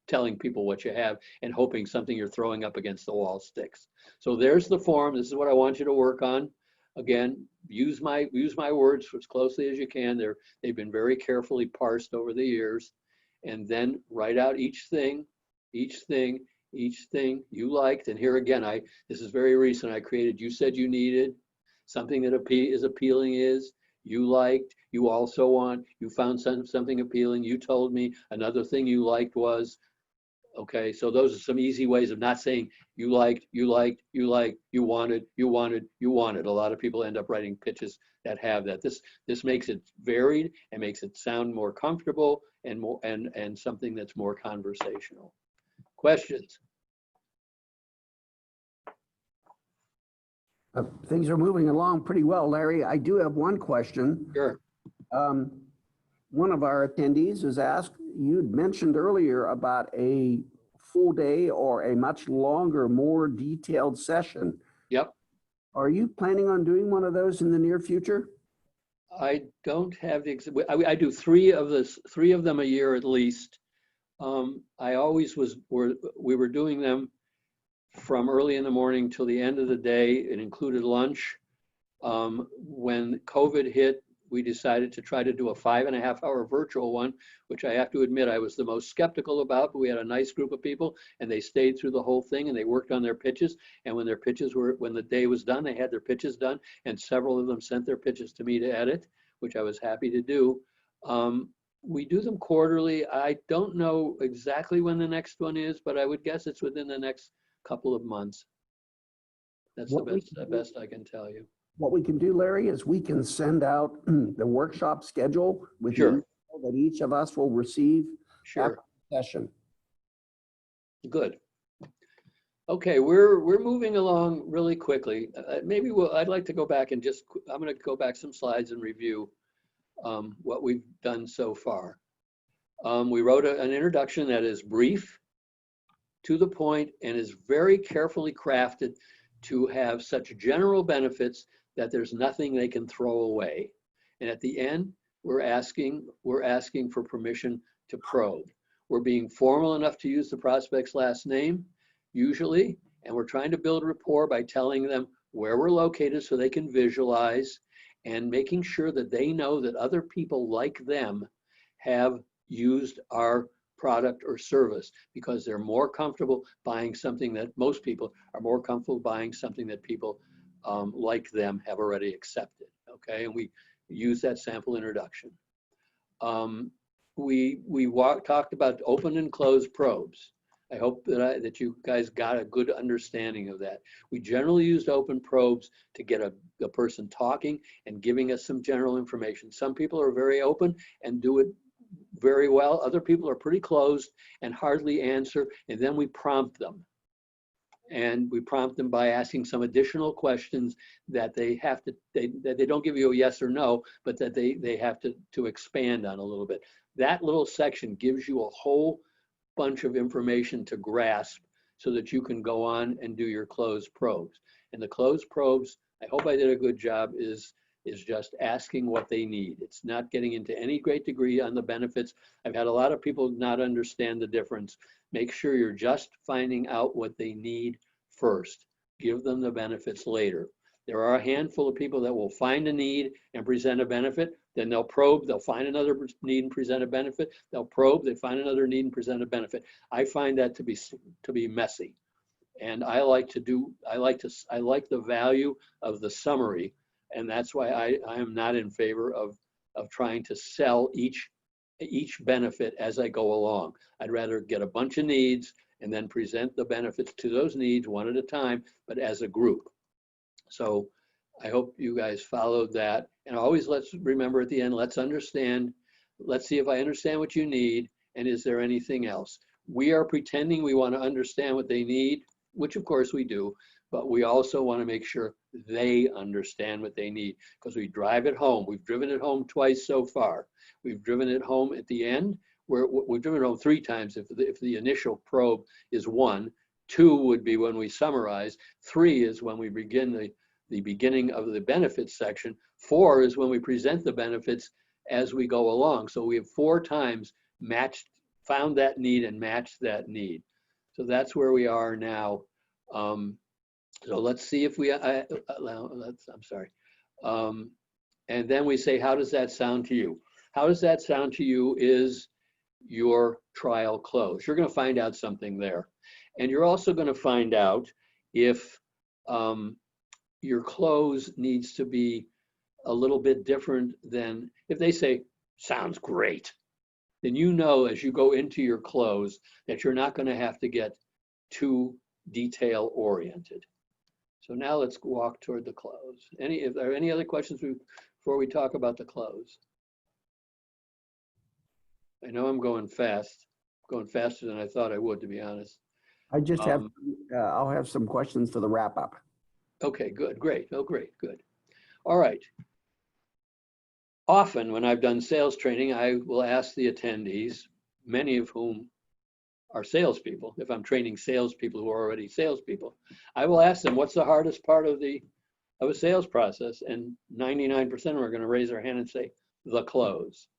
telling people what you have and hoping something you're throwing up against the wall sticks. So there's the form. This is what I want you to work on. Again, use my words as closely as you can. They've been very carefully parsed over the years. And then write out each thing you liked. And here again, this is very recent. I created, you said you needed something that is appealing is, you liked, you also want, you found something appealing, you told me another thing you liked was, okay, so those are some easy ways of not saying you liked, you wanted. A lot of people end up writing pitches that have that. This makes it varied and makes it sound more comfortable and something that's more conversational. Questions? Things are moving along pretty well, Larry. I do have one question. Sure. One of our attendees has asked, you'd mentioned earlier about a full day or a much longer, more detailed session. Yep. Are you planning on doing one of those in the near future? I don't have I do three of them a year at least. I always we were doing them from early in the morning till the end of the day. It included lunch. When COVID hit, we decided to try to do a 5.5-hour virtual one, which I have to admit I was the most skeptical about, but we had a nice group of people and they stayed through the whole thing and they worked on their pitches. And when the day was done, they had their pitches done and several of them sent their pitches to me to edit, which I was happy to do. We do them quarterly. I don't know exactly when the next one is, but I would guess it's within the next couple of months. That's the best I can tell you. What we can do, Larry, is we can send out the workshop schedule with the email that each of us will receive after the session. Good. Okay, we're moving along really quickly. I'd like to go back and I'm going to go back some slides and review what we've done so far. We wrote an introduction that is brief, to the point, and is very carefully crafted to have such general benefits that there's nothing they can throw away. And at the end, we're asking for permission to probe. We're being formal enough to use the prospect's last name, usually, and we're trying to build rapport by telling them where we're located so they can visualize, and making sure that they know that other people like them have used our product or service, because they're more comfortable buying something that most people are more comfortable buying something that people like them have already accepted. Okay, and we use that sample introduction. We talked about open and closed probes. I hope that you guys got a good understanding of that. We generally used open probes to get a person talking and giving us some general information. Some people are very open and do it very well. Other people are pretty closed and hardly answer, and then we prompt them. And we prompt them by asking some additional questions that they have to, that they don't give you a yes or no, but that they have to expand on a little bit. That little section gives you a whole bunch of information to grasp so that you can go on and do your closed probes. And the closed probes, I hope I did a good job, is just asking what they need. It's not getting into any great degree on the benefits. I've had a lot of people not understand the difference. Make sure you're just finding out what they need first. Give them the benefits later. There are a handful of people that will find a need and present a benefit. Then they'll probe, they'll find another need and present a benefit. They'll probe, they find another need and present a benefit. I find that to be messy. And I like the value of the summary. And that's why I am not in favor of trying to sell each benefit as I go along. I'd rather get a bunch of needs and then present the benefits to those needs one at a time, but as a group. So I hope you guys followed that. And always let's remember at the end, let's understand, let's see if I understand what you need, and is there anything else? We are pretending we want to understand what they need, which of course we do, but we also want to make sure they understand what they need, because we drive it home. We've driven it home twice so far. We've driven it home at the end, where we've driven it home 3 times if the initial probe is 1. 2 would be when we summarize. 3 is when we begin the beginning of the benefits section. 4 is when we present the benefits as we go along. So we have 4 times found that need and matched that need. So that's where we are now. So let's see if we, I'm sorry. And then we say, how does that sound to you? How does that sound to you is your trial close. You're going to find out something there. And you're also going to find out if your close needs to be a little bit different than if they say, sounds great. Then you know as you go into your close that you're not going to have to get too detail oriented. So now let's walk toward the close. If there are any other questions before we talk about the close? I know I'm going fast, going faster than I thought I would, to be honest. I just have, I'll have some questions for the wrap up. Okay, good, great. Oh, great, good. All right. Often when I've done sales training, I will ask the attendees, many of whom are salespeople. If I'm training salespeople who are already salespeople, I will ask them, what's the hardest part of a sales process? And 99% of them are going to raise their hand and say, the close.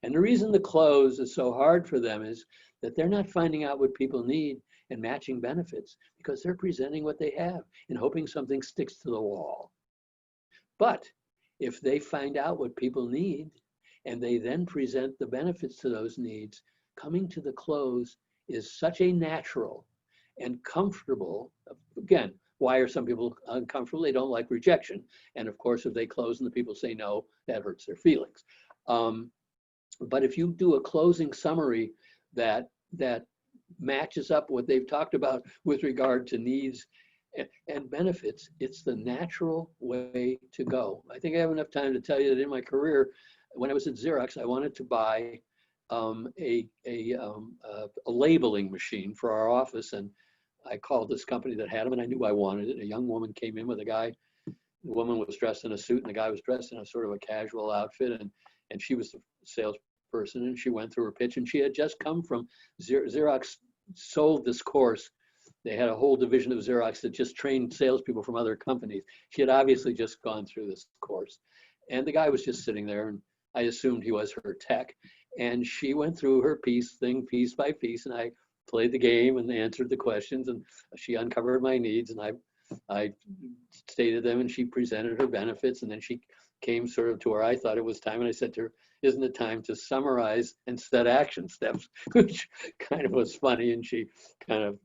And the reason the close is so hard for them is that they're not finding out what people need and matching benefits, because they're presenting what they have and hoping something sticks to the wall. But if they find out what people need and they then present the benefits to those needs, coming to the close is such a natural and comfortable. Again, why are some people uncomfortable? They don't like rejection. And of course, if they close and the people say no, that hurts their feelings. But if you do a closing summary that matches up what they've talked about with regard to needs and benefits, it's the natural way to go. I think I have enough time to tell you that in my career, when I was at Xerox, I wanted to buy a labeling machine for our office, and I called this company that had them, and I knew I wanted it. A young woman came in with a guy. The woman was dressed in a suit, and the guy was dressed in a sort of a casual outfit, and she was the salesperson, and she went through her pitch, and she had just come from Xerox. Sold this course. They had a whole division of Xerox that just trained salespeople from other companies. She had obviously just gone through this course, and the guy was just sitting there, and I assumed he was her tech. And she went through her piece by piece, and I played the game and answered the questions, and she uncovered my needs, and I stated them, and she presented her benefits, and then she came sort of to where I thought it was time, and I said to her, isn't it time to summarize and set action steps? Which kind of was funny, and she kind of,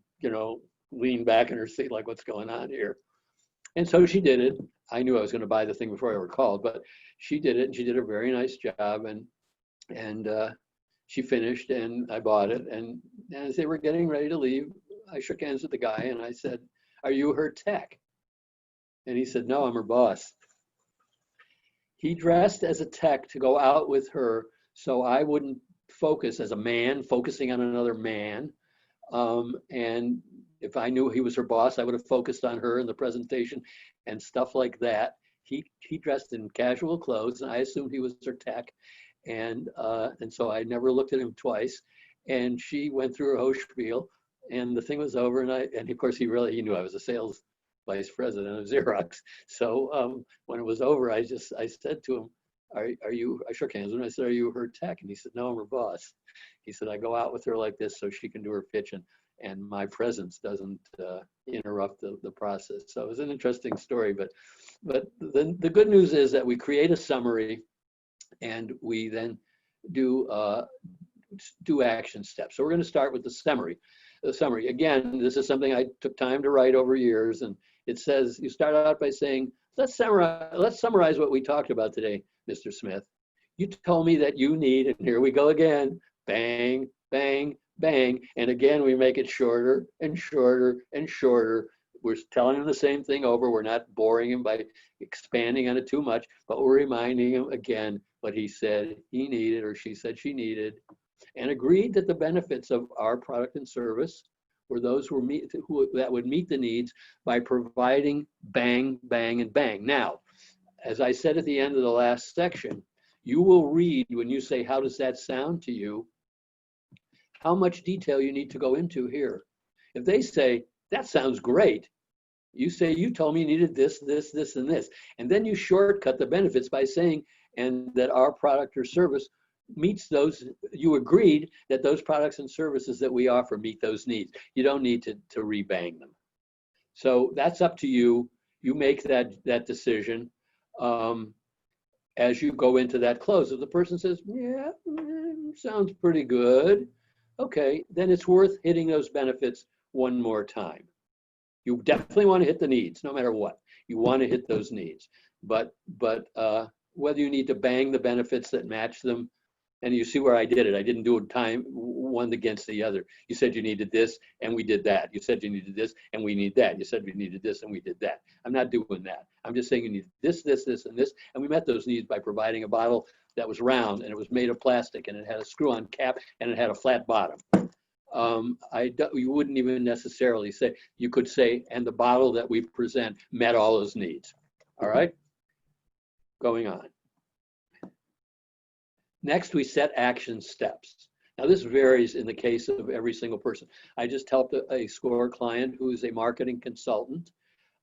leaned back in her seat like, what's going on here? And so she did it. I knew I was going to buy the thing before I were called, but she did it, and she did a very nice job, and she finished, and I bought it, and And as they were getting ready to leave, I shook hands with the guy and I said, "Are you her tech?" And he said, "No, I'm her boss." He dressed as a tech to go out with her so I wouldn't focus as a man, focusing on another man. And if I knew he was her boss, I would have focused on her in the presentation and stuff like that. He dressed in casual clothes, and I assumed he was her tech. And so I never looked at him twice. And she went through her whole spiel, and the thing was over. And of course, he knew I was a sales vice president of Xerox. So when it was over, I said to him, I shook hands with him. I said, "Are you her tech?" And he said, "No, I'm her boss." He said, "I go out with her like this so she can do her pitch, and my presence doesn't interrupt the process." So it was an interesting story. But then the good news is that we create a summary, and we then do action steps. So we're going to start with the summary. The summary, again, this is something I took time to write over years, and it says, you start out by saying, let's summarize what we talked about today, Mr. Smith. You told me that you need, and here we go again, bang, bang, bang. And again, we make it shorter and shorter and shorter. We're telling him the same thing over. We're not boring him by expanding on it too much, but we're reminding him again what he said he needed, or she said she needed, and agreed that the benefits of our product and service were those that would meet the needs by providing bang, bang, and bang. Now, as I said at the end of the last section, you will read when you say, "How does that sound to you?" how much detail you need to go into here. If they say, "That sounds great," you say, "You told me you needed this, this, this, and this." And then you shortcut the benefits by saying, "and that our product or service meets those," you agreed that those products and services that we offer meet those needs. You don't need to rebang them. So that's up to you. You make that decision as you go into that close. If the person says, "Yeah, sounds pretty good," okay, then it's worth hitting those benefits one more time. You definitely want to hit the needs, no matter what. You want to hit those needs. But whether you need to bang the benefits that match them, and you see where I did it. I didn't do it one against the other. You said you needed this, and we did that. You said you needed this, and we need that. You said we needed this, and we did that. I'm not doing that. I'm just saying you need this, this, this, and this. And we met those needs by providing a bottle that was round, and it was made of plastic, and it had a screw-on cap, and it had a flat bottom. You wouldn't even necessarily say, you could say, and the bottle that we present met all those needs. All right? Going on. Next, we set action steps. Now, this varies in the case of every single person. I just helped a SCORE client who is a marketing consultant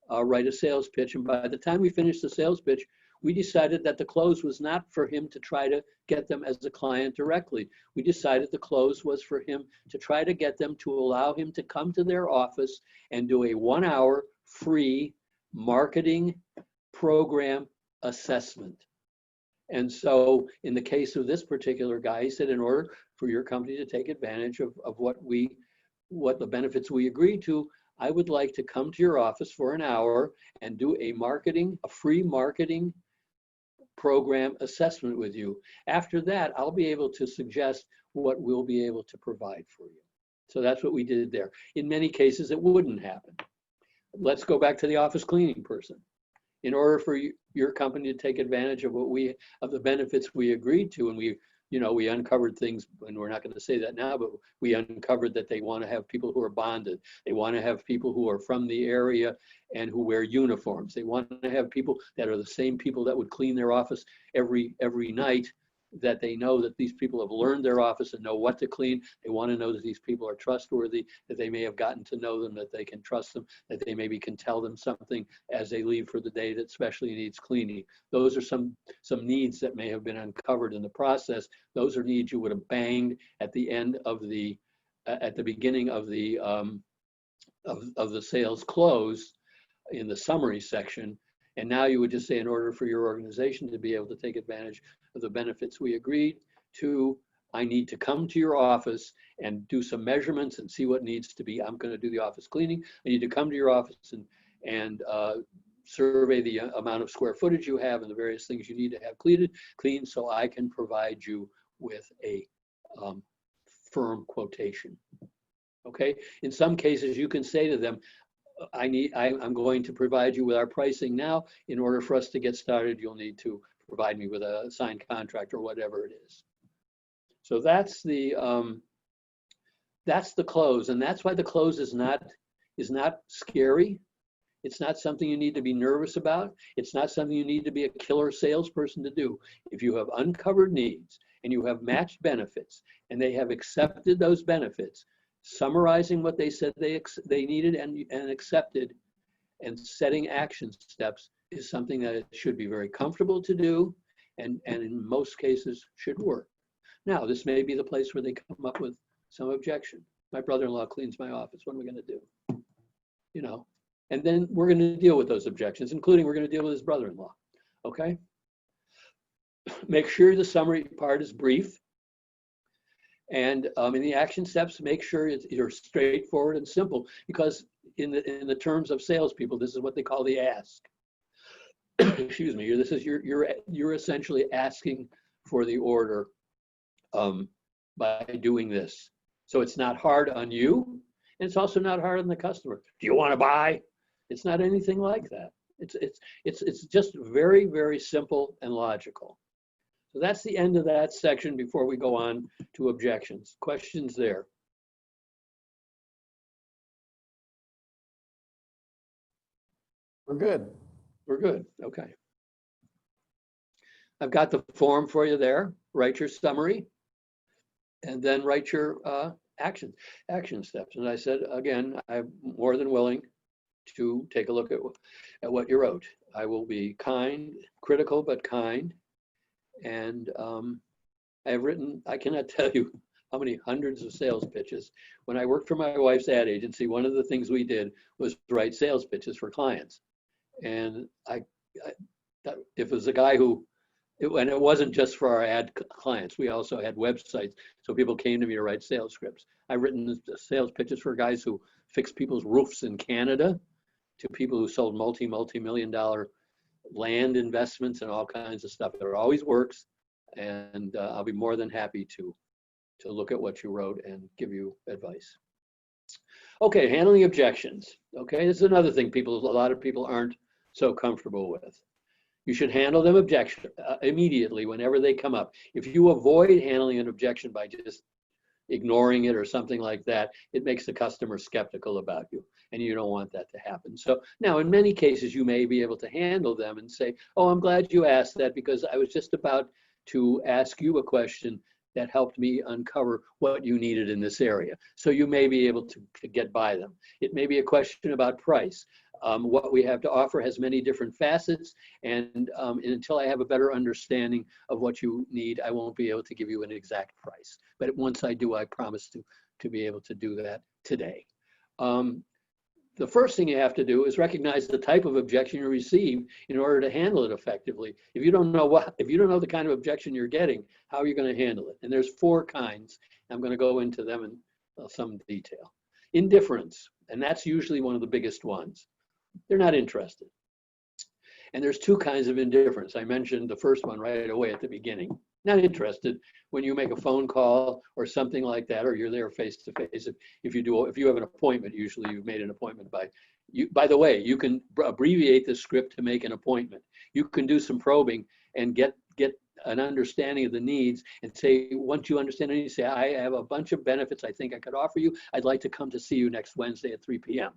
write a sales pitch. And by the time we finished the sales pitch, we decided that the close was not for him to try to get them as a client directly. We decided the close was for him to try to get them to allow him to come to their office and do a 1-hour free marketing program assessment. And so in the case of this particular guy, he said, in order for your company to take advantage of what the benefits we agreed to, I would like to come to your office for an hour and do a free marketing program assessment with you. After that, I'll be able to suggest what we'll be able to provide for you. So that's what we did there. In many cases, it wouldn't happen. Let's go back to the office cleaning person. In order for your company to take advantage of the benefits we agreed to, and we uncovered things, and we're not going to say that now, but we uncovered that they want to have people who are bonded. They want to have people who are from the area and who wear uniforms. They want to have people that are the same people that would clean their office every night, that they know that these people have learned their office and know what to clean. They want to know that these people are trustworthy, that they may have gotten to know them, that they can trust them, that they maybe can tell them something as they leave for the day that especially needs cleaning. Those are some needs that may have been uncovered in the process. Those are needs you would have banged at the end of at the beginning of the sales close in the summary section. And now you would just say, in order for your organization to be able to take advantage of the benefits we agreed to, I need to come to your office and do some measurements and see what needs to be. I'm going to do the office cleaning. I need to come to your office and survey the amount of square footage you have and the various things you need to have cleaned so I can provide you with a firm quotation. Okay, in some cases you can say to them, I'm going to provide you with our pricing now. In order for us to get started, you'll need to provide me with a signed contract or whatever it is. So that's the close, and that's why the close is not scary. It's not something you need to be nervous about. It's not something you need to be a killer salesperson to do. If you have uncovered needs and you have matched benefits and they have accepted those benefits, summarizing what they said they needed and accepted and setting action steps is something that it should be very comfortable to do and in most cases should work. Now, this may be the place where they come up with some objection. My brother-in-law cleans my office. What am I going to do? You know, and then we're going to deal with those objections, including we're going to deal with his brother-in-law. Okay? Make sure the summary part is brief. And in the action steps, make sure you're straightforward and simple, because in the terms of salespeople, this is what they call the ask. Excuse me. This is you're essentially asking for the order by doing this. So it's not hard on you, and it's also not hard on the customer. Do you want to buy? It's not anything like that. It's just very, very simple and logical. So that's the end of that section before we go on to objections. Questions there? We're good. We're good. Okay. I've got the form for you there. Write your summary and then write your action steps. And I said, again, I'm more than willing to take a look at what you wrote. I will be kind, critical, but kind. And I've written, I cannot tell you how many hundreds of sales pitches. When I worked for my wife's ad agency, one of the things we did was write sales pitches for clients. And if it was a guy who, and it wasn't just for our ad clients, we also had websites. So people came to me to write sales scripts. I've written sales pitches for guys who fix people's roofs in Canada, to people who sold multi-million dollar land investments and all kinds of stuff. There always works, and I'll be more than happy to look at what you wrote and give you advice. Okay, handling objections. Okay, this is another thing a lot of people aren't so comfortable with. You should handle them immediately whenever they come up. If you avoid handling an objection by just ignoring it or something like that, it makes the customer skeptical about you, and you don't want that to happen. So now in many cases, you may be able to handle them and say, oh, I'm glad you asked that, because I was just about to ask you a question that helped me uncover what you needed in this area. So you may be able to get by them. It may be a question about price. What we have to offer has many different facets, and until I have a better understanding of what you need, I won't be able to give you an exact price. But once I do, I promise to be able to do that today. The first thing you have to do is recognize the type of objection you receive in order to handle it effectively. If you don't know the kind of objection you're getting, how are you going to handle it? And there's 4 kinds. I'm going to go into them in some detail. Indifference, and that's usually one of the biggest ones. They're not interested. And there's 2 kinds of indifference. I mentioned the first one right away at the beginning. Not interested when you make a phone call or something like that, or you're there face to face. If you have an appointment, usually you've made an appointment by the way, you can abbreviate the script to make an appointment. You can do some probing and get an understanding of the needs, and say, once you understand it, you say, I have a bunch of benefits I think I could offer you. I'd like to come to see you next Wednesday at 3 p.m.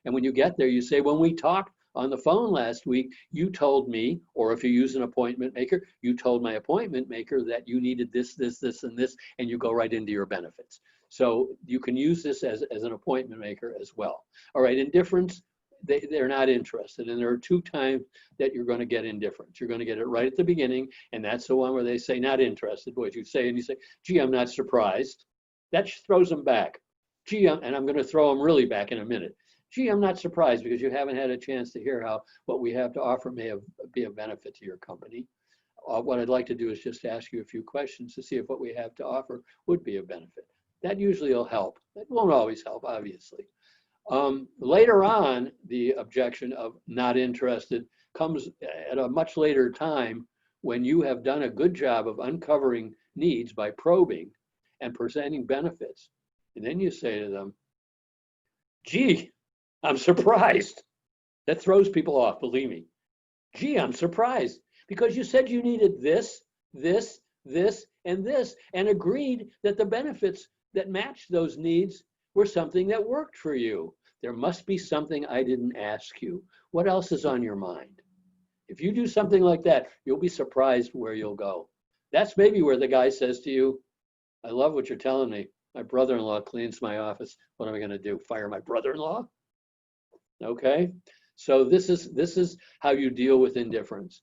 And when you get there, you say, when we talked on the phone last week, you told me, or if you use an appointment maker, you told my appointment maker that you needed this, this, this, and this, and you go right into your benefits. So you can use this as an appointment maker as well. All right, indifference, they're not interested. And there are 2 times that you're going to get indifference. You're going to get it right at the beginning, and that's the one where they say not interested. What you say, and you say, gee, I'm not surprised. That throws them back. Gee, and I'm going to throw them really back in a minute. Gee, I'm not surprised, because you haven't had a chance to hear how what we have to offer may be of benefit to your company. What I'd like to do is just ask you a few questions to see if what we have to offer would be of benefit. That usually will help. It won't always help, obviously. Later on, the objection of not interested comes at a much later time, when you have done a good job of uncovering needs by probing, and presenting benefits. And then you say to them, gee, I'm surprised. That throws people off, believe me. Gee, I'm surprised because you said you needed this, this, this, and this, and agreed that the benefits that matched those needs were something that worked for you. There must be something I didn't ask you. What else is on your mind? If you do something like that, you'll be surprised where you'll go. That's maybe where the guy says to you, I love what you're telling me. My brother-in-law cleans my office. What am I going to do? Fire my brother-in-law? Okay. So this is how you deal with indifference.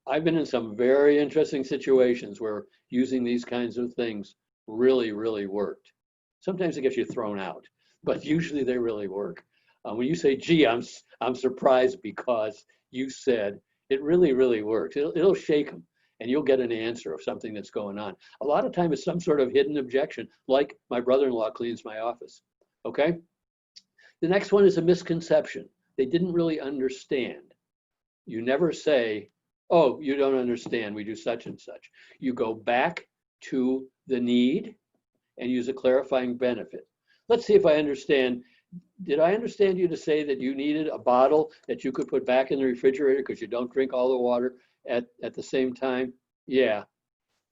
I've been in some very interesting situations where using these kinds of things really, really worked. Sometimes it gets you thrown out, but usually they really work. When you say, gee, I'm surprised because you said, it really, really works. It'll shake them and you'll get an answer of something that's going on. A lot of time it's some sort of hidden objection, like my brother-in-law cleans my office, okay? The next one is a misconception. They didn't really understand. You never say, oh, you don't understand, we do such and such. You go back to the need and use a clarifying benefit. Let's see if I understand. Did I understand you to say that you needed a bottle that you could put back in the refrigerator because you don't drink all the water at the same time? Yeah.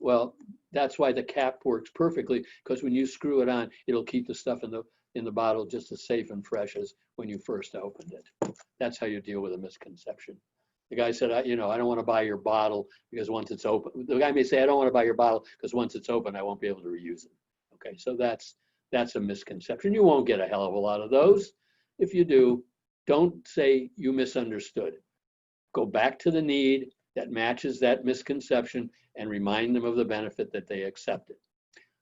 Well, that's why the cap works perfectly, because when you screw it on, it'll keep the stuff in the bottle just as safe and fresh as when you first opened it. That's how you deal with a misconception. The guy said, I don't want to buy your bottle because once it's open, the guy may say, I don't want to buy your bottle because once it's open, I won't be able to reuse it. Okay, so that's a misconception. You won't get a hell of a lot of those. If you do, don't say you misunderstood. Go back to the need that matches that misconception and remind them of the benefit that they accepted.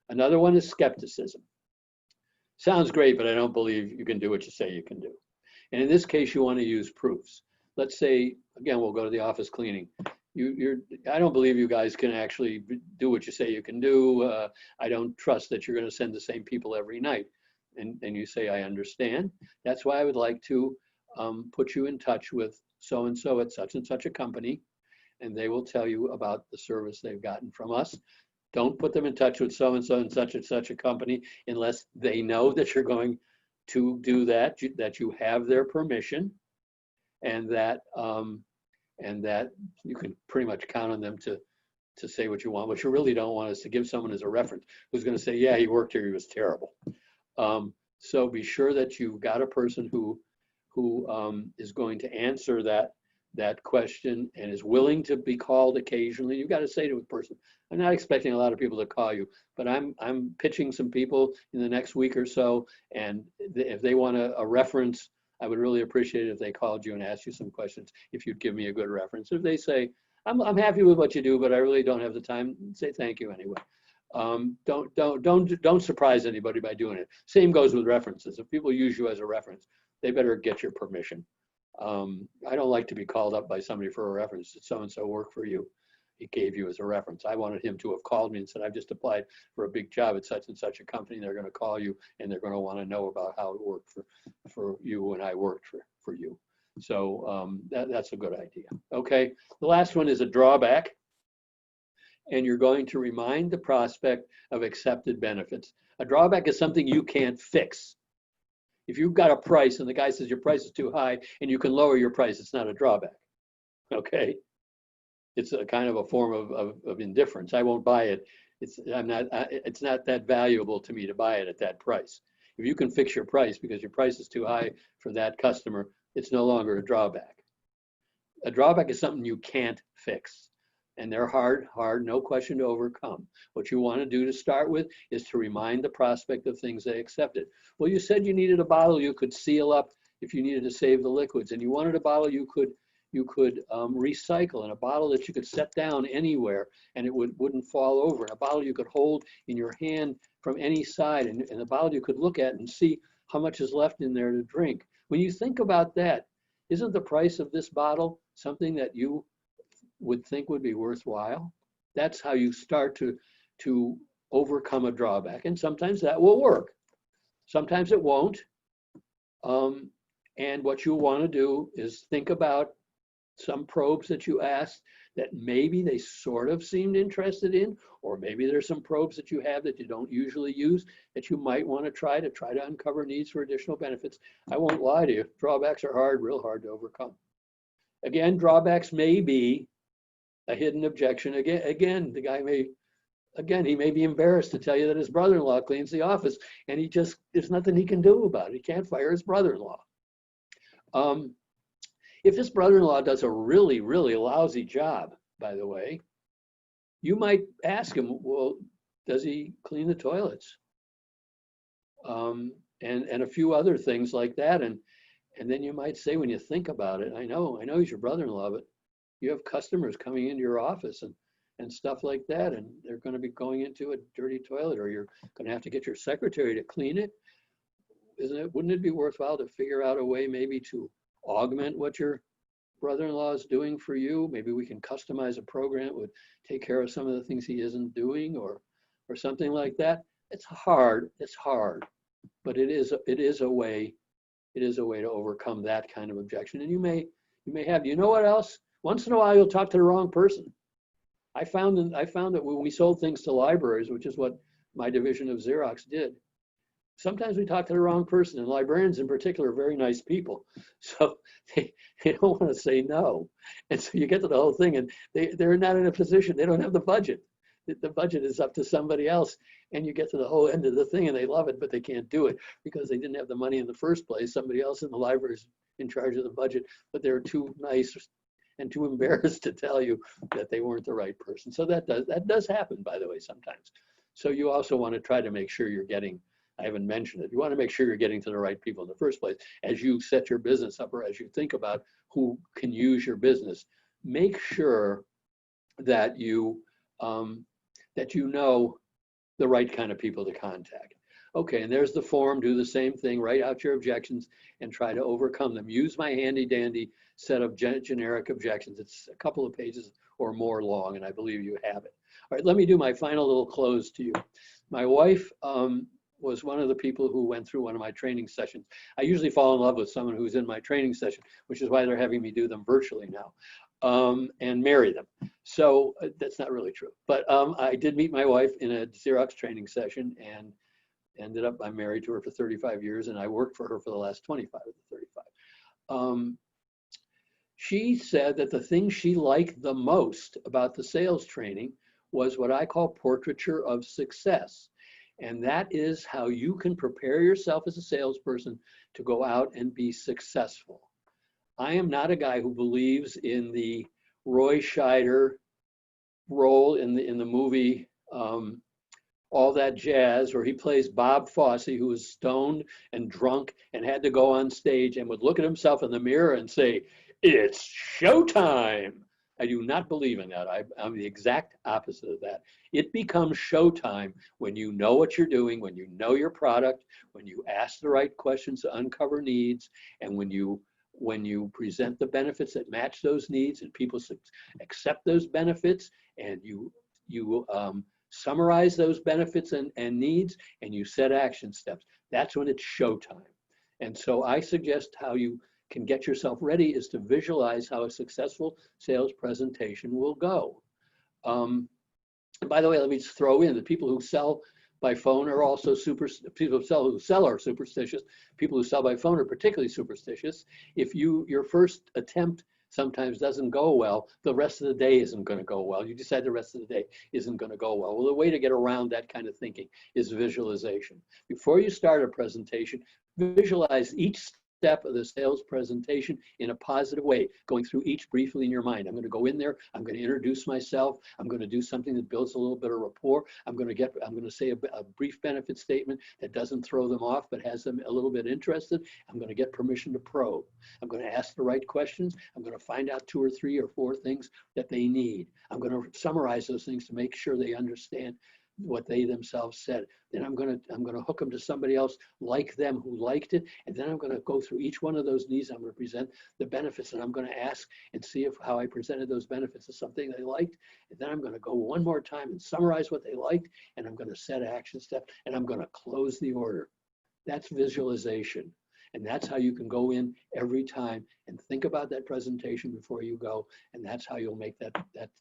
Another one is skepticism. Sounds great, but I don't believe you can do what you say you can do. And in this case, you want to use proofs. Let's say, again, we'll go to the office cleaning. I don't believe you guys can actually do what you say you can do. I don't trust that you're going to send the same people every night. And you say, I understand. That's why I would like to put you in touch with so-and-so at such and such a company, and they will tell you about the service they've gotten from us. Don't put them in touch with so-and-so and such a company unless they know that you're going to do that, that you have their permission, and that you can pretty much count on them to say what you want. What you really don't want is to give someone as a reference who's going to say, yeah, he worked here, he was terrible. So be sure that you've got a person who is going to answer that question and is willing to be called occasionally. You've got to say to a person, I'm not expecting a lot of people to call you, but I'm pitching some people in the next week or so, and if they want a reference, I would really appreciate it if they called you and asked you some questions, if you'd give me a good reference. If they say, I'm happy with what you do, but I really don't have the time, say thank you anyway. Don't surprise anybody by doing it. Same goes with references. If people use you as a reference, they better get your permission. I don't like to be called up by somebody for a reference. Did so-and-so work for you? He gave you as a reference. I wanted him to have called me and said, I've just applied for a big job at such and such a company. They're going to call you and they're going to want to know about how it worked for you when I worked for you. So that's a good idea. Okay, the last one is a drawback. And you're going to remind the prospect of accepted benefits. A drawback is something you can't fix. If you've got a price and the guy says your price is too high and you can lower your price, it's not a drawback, okay? It's a kind of a form of indifference. I won't buy it. It's not that valuable to me to buy it at that price. If you can fix your price because your price is too high for that customer, it's no longer a drawback. A drawback is something you can't fix. And they're hard, no question to overcome. What you want to do to start with is to remind the prospect of things they accepted. Well, you said you needed a bottle you could seal up if you needed to save the liquids, and you wanted a bottle you could recycle, and a bottle that you could set down anywhere and it wouldn't fall over, and a bottle you could hold in your hand from any side, and a bottle you could look at and see how much is left in there to drink. When you think about that, isn't the price of this bottle something that you would think would be worthwhile? That's how you start to overcome a drawback. And sometimes that will work. Sometimes it won't. And what you want to do is think about some probes that you asked that maybe they sort of seemed interested in, or maybe there's some probes that you have that you don't usually use that you might want to try to uncover needs for additional benefits. I won't lie to you, drawbacks are hard, real hard to overcome. Again, drawbacks may be a hidden objection. Again, the guy may, he may be embarrassed to tell you that his brother-in-law cleans the office, and there's nothing he can do about it. He can't fire his brother-in-law. If his brother-in-law does a really, really lousy job, by the way, you might ask him, well, does he clean the toilets? And a few other things like that. And then you might say, when you think about it, I know he's your brother-in-law, but you have customers coming into your office and stuff like that, and they're going to be going into a dirty toilet, or you're going to have to get your secretary to clean it. Wouldn't it be worthwhile to figure out a way maybe to augment what your brother-in-law is doing for you? Maybe we can customize a program that would take care of some of the things he isn't doing, or something like that. It's hard, but it is a way to overcome that kind of objection. And you may have, you know what else? Once in a while you'll talk to the wrong person. I found that when we sold things to libraries, which is what my division of Xerox did, sometimes we talk to the wrong person, and librarians in particular are very nice people. So they don't want to say no. And so you get to the whole thing, and they're not in a position, they don't have the budget. The budget is up to somebody else, and you get to the whole end of the thing and they love it, but they can't do it because they didn't have the money in the first place. Somebody else in the library is in charge of the budget, but they're too nice and too embarrassed to tell you that they weren't the right person. So that does happen, by the way, sometimes. So you also want to try to make sure you're getting, I haven't mentioned it, you want to make sure you're getting to the right people in the first place. As you set your business up, or as you think about who can use your business, make sure that you know the right kind of people to contact. Okay, and there's the form. Do the same thing, write out your objections and try to overcome them. Use my handy dandy set of generic objections. It's a couple of pages or more long, and I believe you have it. All right, let me do my final little close to you. My wife was one of the people who went through one of my training sessions. I usually fall in love with someone who's in my training session, which is why they're having me do them virtually now, and marry them. So that's not really true. But I did meet my wife in a Xerox training session, and ended up, I'm married to her for 35 years, and I worked for her for the last 25 of the 35. She said that the thing she liked the most about the sales training was what I call portraiture of success. And that is how you can prepare yourself as a salesperson to go out and be successful. I am not a guy who believes in the Roy Scheider role in the movie All That Jazz, where he plays Bob Fosse, who was stoned and drunk and had to go on stage and would look at himself in the mirror and say, "It's showtime." I do not believe in that. I'm the exact opposite of that. It becomes showtime when you know what you're doing, when you know your product, when you ask the right questions to uncover needs, and when you present the benefits that match those needs and people accept those benefits, and you summarize those benefits and needs, and you set action steps. That's when it's showtime. And so I suggest how you can get yourself ready is to visualize how a successful sales presentation will go. And by the way, let me just throw in the people who sell by phone are also people who sell are superstitious. People who sell by phone are particularly superstitious. If your first attempt sometimes doesn't go well, the rest of the day isn't going to go well. You decide the rest of the day isn't going to go well. Well, the way to get around that kind of thinking is visualization. Before you start a presentation, visualize each step of the sales presentation in a positive way, going through each briefly in your mind. I'm going to go in there, I'm going to introduce myself, I'm going to do something that builds a little bit of rapport, I'm going to say a brief benefit statement that doesn't throw them off but has them a little bit interested. I'm going to get permission to probe. I'm going to ask the right questions. I'm going to find out 2 or 3 or 4 things that they need. I'm going to summarize those things to make sure they understand what they themselves said. Then I'm going to hook them to somebody else like them who liked it, and then I'm going to go through each one of those needs. I'm going to present the benefits, and I'm going to ask and see if how I presented those benefits is something they liked. And then I'm going to go one more time and summarize what they liked, and I'm going to set action steps, and I'm going to close the order. That's visualization. And that's how you can go in every time and think about that presentation before you go. And that's how you'll make that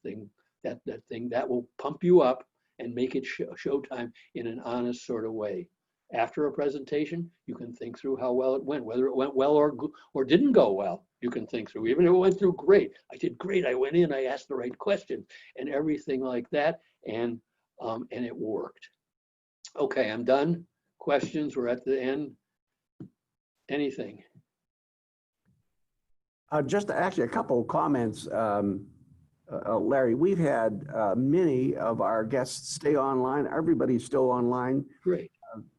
thing that will pump you up and make it showtime in an honest sort of way. After a presentation, you can think through how well it went, whether it went well or didn't go well. You can think through, even if it went through great. I did great. I went in, I asked the right questions and everything like that, and it worked. Okay, I'm done. Questions? We're at the end. Anything? Just actually a couple of comments, Larry. We've had many of our guests stay online. Everybody's still online. Great.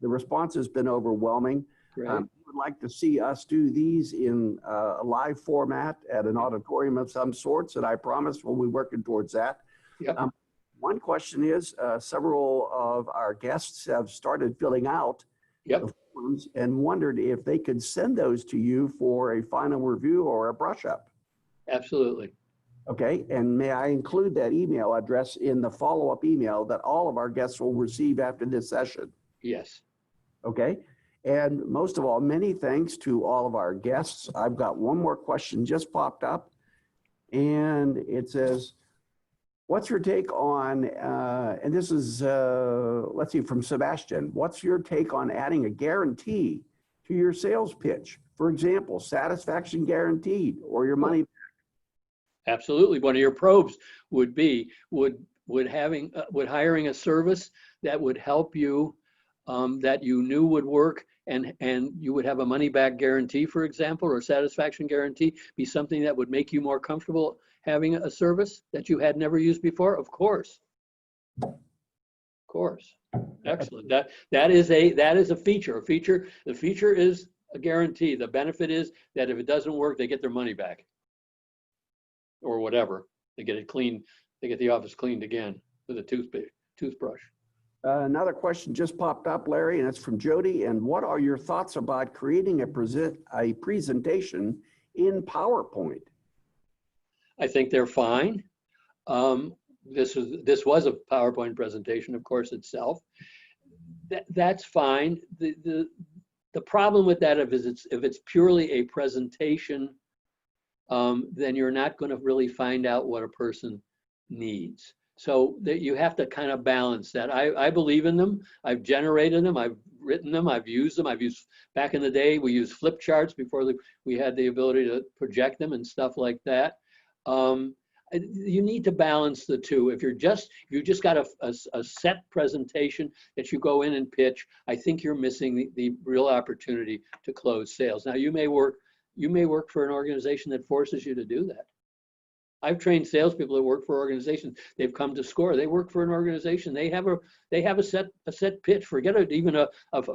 The response has been overwhelming. Great. I would like to see us do these in a live format at an auditorium of some sorts, and I promise we'll be working towards that. Yep. One question is, several of our guests have started filling out Yep. the forms and wondered if they could send those to you for a final review or a brush up. Absolutely. Okay, and may I include that email address in the follow-up email that all of our guests will receive after this session? Yes. Okay, and most of all, many thanks to all of our guests. I've got one more question just popped up, and it says, what's your take on, and this is, let's see, from Sebastian, what's your take on adding a guarantee to your sales pitch? For example, satisfaction guaranteed or your money. Absolutely. One of your probes would be, would hiring a service that would help you, that you knew would work, and you would have a money back guarantee, for example, or satisfaction guarantee, be something that would make you more comfortable having a service that you had never used before? Of course. Of course. Excellent. That is a feature. The feature is a guarantee. The benefit is that if it doesn't work, they get their money back. Or whatever. They get it cleaned, they get the office cleaned again with a toothbrush. Another question just popped up, Larry, and it's from Jody. And what are your thoughts about creating a presentation in PowerPoint? I think they're fine. This was a PowerPoint presentation, of course, itself. That's fine. The problem with that, if it's purely a presentation, then you're not going to really find out what a person needs. So that you have to kind of balance that. I believe in them. I've generated them. I've written them. I've used them. Back in the day, we used flip charts before we had the ability to project them and stuff like that. You need to balance the two. If you just got a set presentation that you go in and pitch, I think you're missing the real opportunity to close sales. Now, you may work for an organization that forces you to do that. I've trained salespeople that work for organizations. They've come to SCORE. They work for an organization. They have a set pitch. Forget it, even a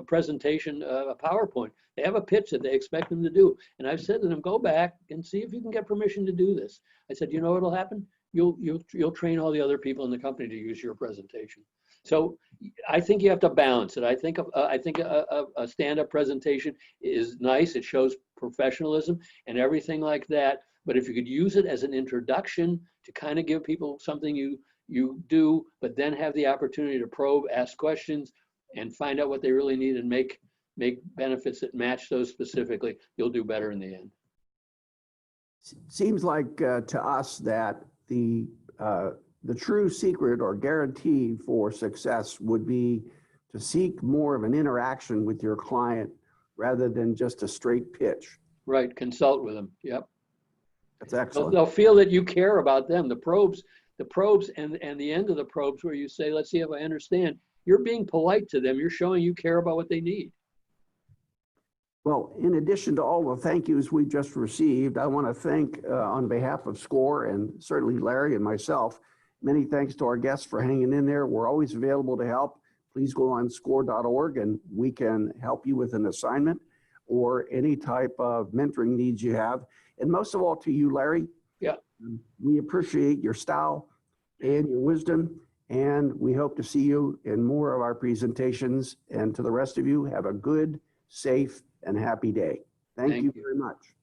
presentation, a PowerPoint. They have a pitch that they expect them to do. And I've said to them, go back and see if you can get permission to do this. I said, you know what'll happen? You'll train all the other people in the company to use your presentation. So I think you have to balance it. I think a stand-up presentation is nice. It shows professionalism and everything like that. But if you could use it as an introduction to kind of give people something you do, but then have the opportunity to probe, ask questions, and find out what they really need and make benefits that match those specifically, you'll do better in the end. Seems like to us that the true secret or guarantee for success would be to seek more of an interaction with your client rather than just a straight pitch. Right, consult with them. Yep. That's excellent. They'll feel that you care about them. The probes and the end of the probes where you say, let's see if I understand. You're being polite to them. You're showing you care about what they need. Well, in addition to all the thank yous we just received, I want to thank on behalf of SCORE and certainly Larry and myself, many thanks to our guests for hanging in there. We're always available to help. Please go on score.org and we can help you with an assignment or any type of mentoring needs you have. And most of all to you, Larry. Yeah. We appreciate your style and your wisdom, and we hope to see you in more of our presentations. And to the rest of you, have a good, safe, and happy day. Thank you very much.